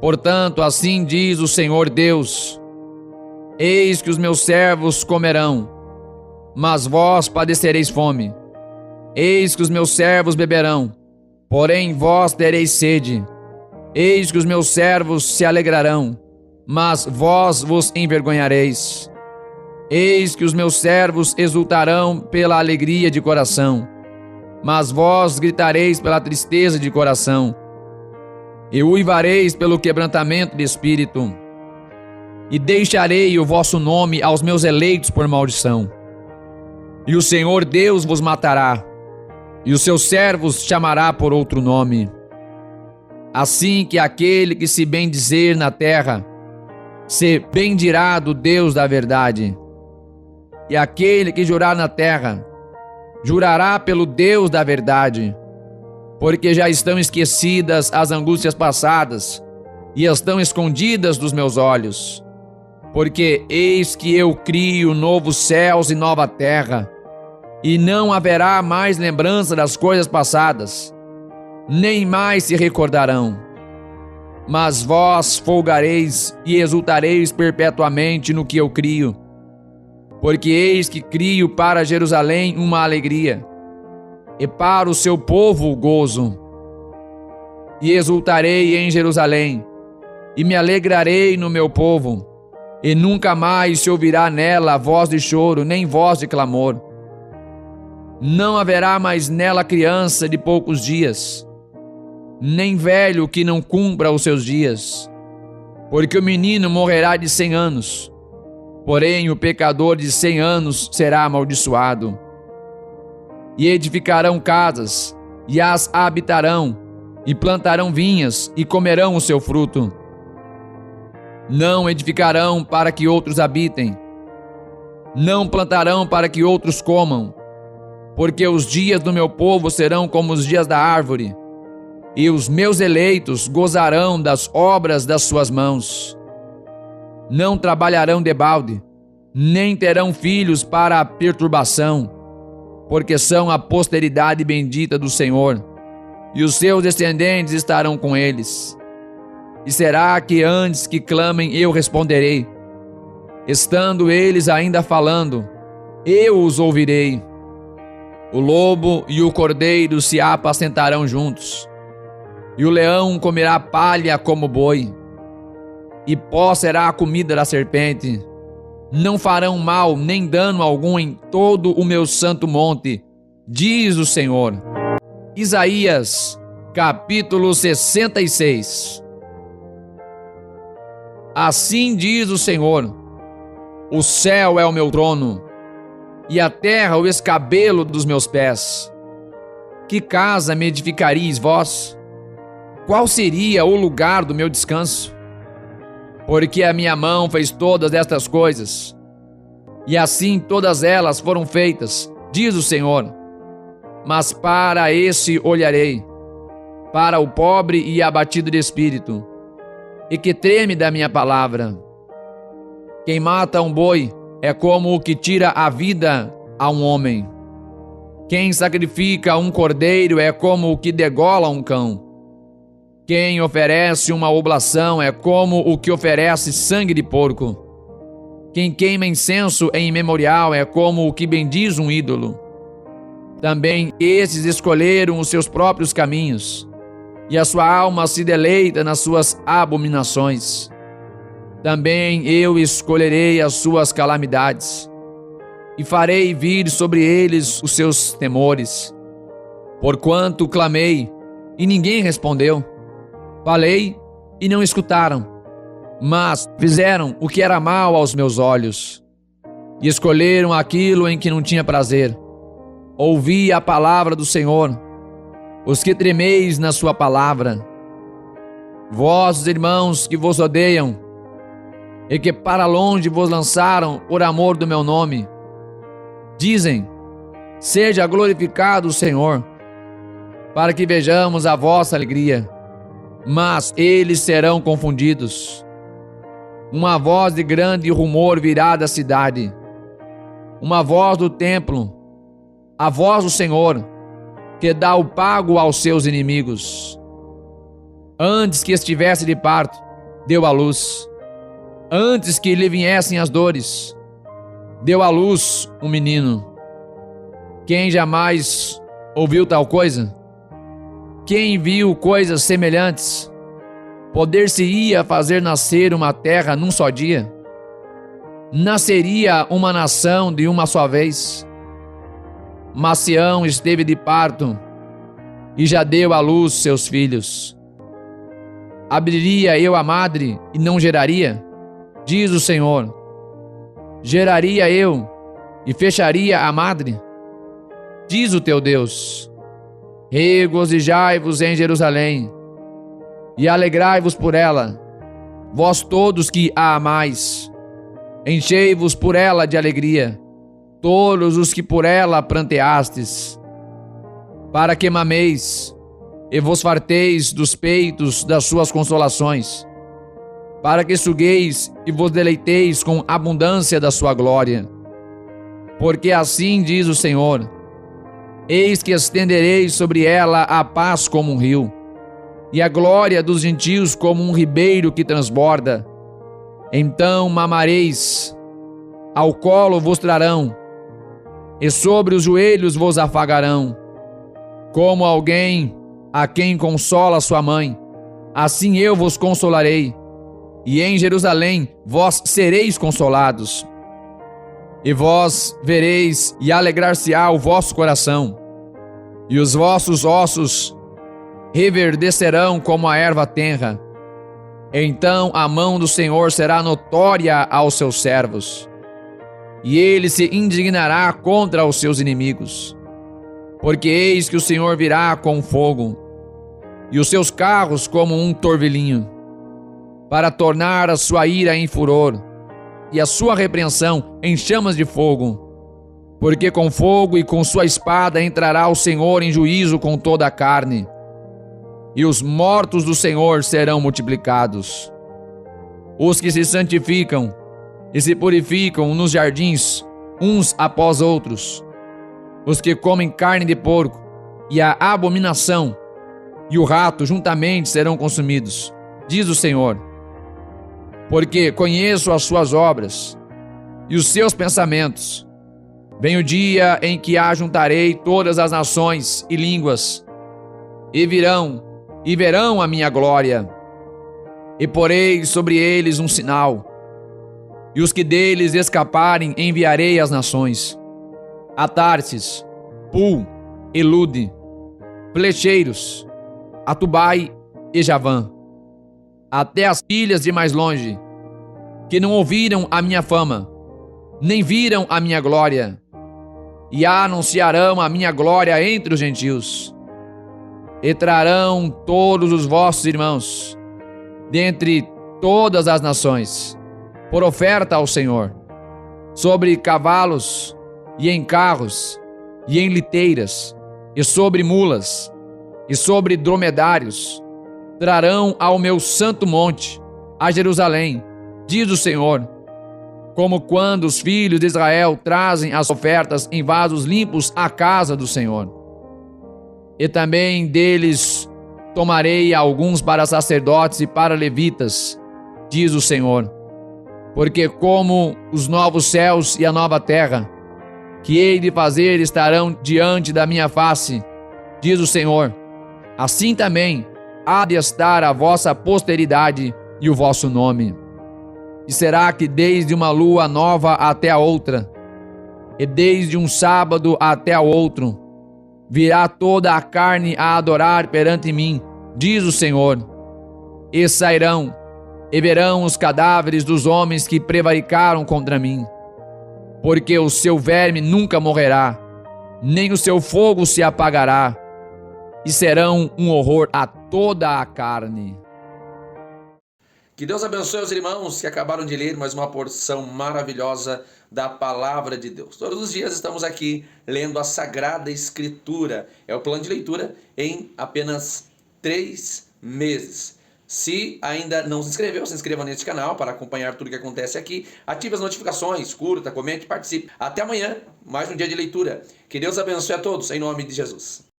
S1: Portanto, assim diz o Senhor Deus: eis que os meus servos comerão, mas vós padecereis fome. Eis que os meus servos beberão, porém vós tereis sede. Eis que os meus servos se alegrarão, mas vós vos envergonhareis. Eis que os meus servos exultarão pela alegria de coração, mas vós gritareis pela tristeza de coração. E uivareis pelo quebrantamento de espírito. E deixarei o vosso nome aos meus eleitos por maldição. E o Senhor Deus vos matará, e os seus servos chamará por outro nome. Assim que aquele que se bendizer na terra, se bendirá do Deus da verdade. E aquele que jurar na terra, jurará pelo Deus da verdade, porque já estão esquecidas as angústias passadas, e estão escondidas dos meus olhos. Porque eis que eu crio novos céus e nova terra, e não haverá mais lembrança das coisas passadas, nem mais se recordarão. Mas vós folgareis e exultareis perpetuamente no que eu crio, porque eis que crio para Jerusalém uma alegria, e para o seu povo o gozo. E exultarei em Jerusalém, e me alegrarei no meu povo, e nunca mais se ouvirá nela voz de choro, nem voz de clamor. Não haverá mais nela criança de poucos dias, nem velho que não cumpra os seus dias, porque o menino morrerá de 100 anos, porém o pecador de 100 anos será amaldiçoado. E edificarão casas, e as habitarão, e plantarão vinhas, e comerão o seu fruto. Não edificarão para que outros habitem, não plantarão para que outros comam, porque os dias do meu povo serão como os dias da árvore, e os meus eleitos gozarão das obras das suas mãos. Não trabalharão debalde, nem terão filhos para a perturbação, porque são a posteridade bendita do Senhor, e os seus descendentes estarão com eles. E será que antes que clamem eu responderei? Estando eles ainda falando, eu os ouvirei. O lobo e o cordeiro se apacentarão juntos, e o leão comerá palha como boi, e pó será a comida da serpente. Não farão mal nem dano algum em todo o meu santo monte, diz o Senhor. Isaías, capítulo 66. Assim diz o Senhor: o céu é o meu trono, e a terra o escabelo dos meus pés. Que casa me edificaríeis vós? Qual seria o lugar do meu descanso? Porque a minha mão fez todas estas coisas, e assim todas elas foram feitas, diz o Senhor. Mas para esse olharei, para o pobre e abatido de espírito, e que treme da minha palavra. Quem mata um boi é como o que tira a vida a um homem. Quem sacrifica um cordeiro é como o que degola um cão. Quem oferece uma oblação é como o que oferece sangue de porco. Quem queima incenso em memorial é como o que bendiz um ídolo. Também esses escolheram os seus próprios caminhos, e a sua alma se deleita nas suas abominações. Também eu escolherei as suas calamidades, e farei vir sobre eles os seus temores. Porquanto clamei, e ninguém respondeu. Falei, e não escutaram. Mas fizeram o que era mal aos meus olhos, e escolheram aquilo em que não tinha prazer. Ouvi a palavra do Senhor, os que tremeis na sua palavra. Vós, irmãos, que vos odeiam, e que para longe vos lançaram por amor do meu nome, dizem: seja glorificado o Senhor, para que vejamos a vossa alegria. Mas eles serão confundidos. Uma voz de grande rumor virá da cidade, uma voz do templo, a voz do Senhor, que dá o pago aos seus inimigos. Antes que estivesse de parto, deu à luz. Antes que lhe viessem as dores, deu à luz um menino. Quem jamais ouviu tal coisa? Quem viu coisas semelhantes? Poder-se-ia fazer nascer uma terra num só dia? Nasceria uma nação de uma só vez? Mas Sião esteve de parto e já deu à luz seus filhos. Abriria eu a madre e não geraria? Diz o Senhor. Geraria eu e fecharia a madre? Diz o teu Deus. Regozijai-vos em Jerusalém e alegrai-vos por ela, vós todos que a amais. Enchei-vos por ela de alegria, todos os que por ela pranteastes, para que mameis e vos farteis dos peitos das suas consolações, para que sugueis e vos deleiteis com abundância da sua glória. Porque assim diz o Senhor: eis que estenderei sobre ela a paz como um rio, e a glória dos gentios como um ribeiro que transborda. Então mamareis, ao colo vos trarão, e sobre os joelhos vos afagarão. Como alguém a quem consola sua mãe, assim eu vos consolarei, e em Jerusalém vós sereis consolados. E vós vereis e alegrar-se-á o vosso coração, e os vossos ossos reverdecerão como a erva tenra. Então a mão do Senhor será notória aos seus servos, e ele se indignará contra os seus inimigos. Porque eis que o Senhor virá com fogo, e os seus carros como um torvelinho, para tornar a sua ira em furor, e a sua repreensão em chamas de fogo. Porque com fogo e com sua espada entrará o Senhor em juízo com toda a carne, e os mortos do Senhor serão multiplicados. Os que se santificam e se purificam nos jardins, uns após outros, os que comem carne de porco, e a abominação e o rato juntamente serão consumidos, diz o Senhor. Porque conheço as suas obras e os seus pensamentos. Vem o dia em que ajuntarei todas as nações e línguas, e verão a minha glória, e porei sobre eles um sinal, e os que deles escaparem enviarei às nações, a Tarsis, Pul e Lude, flecheiros, a Tubai e Javã, até as filhas de mais longe, que não ouviram a minha fama, nem viram a minha glória, e anunciarão a minha glória entre os gentios. E trarão todos os vossos irmãos, dentre todas as nações, por oferta ao Senhor, sobre cavalos, e em carros, e em liteiras, e sobre mulas, e sobre dromedários, trarão ao meu santo monte, a Jerusalém, diz o Senhor, como quando os filhos de Israel trazem as ofertas em vasos limpos à casa do Senhor. E também deles tomarei alguns para sacerdotes e para levitas, diz o Senhor, porque como os novos céus e a nova terra, que hei de fazer estarão diante da minha face, diz o Senhor, assim também há de estar a vossa posteridade e o vosso nome. E será que desde uma lua nova até a outra, e desde um sábado até o outro, virá toda a carne a adorar perante mim, diz o Senhor. E sairão, e verão os cadáveres dos homens que prevaricaram contra mim. Porque o seu verme nunca morrerá, nem o seu fogo se apagará, e serão um horror a toda a carne.
S2: Que Deus abençoe os irmãos que acabaram de ler mais uma porção maravilhosa da Palavra de Deus. Todos os dias estamos aqui lendo a Sagrada Escritura. É o plano de leitura em apenas 3 meses. Se ainda não se inscreveu, se inscreva neste canal para acompanhar tudo que acontece aqui. Ative as notificações, curta, comente, participe. Até amanhã, mais um dia de leitura. Que Deus abençoe a todos, em nome de Jesus.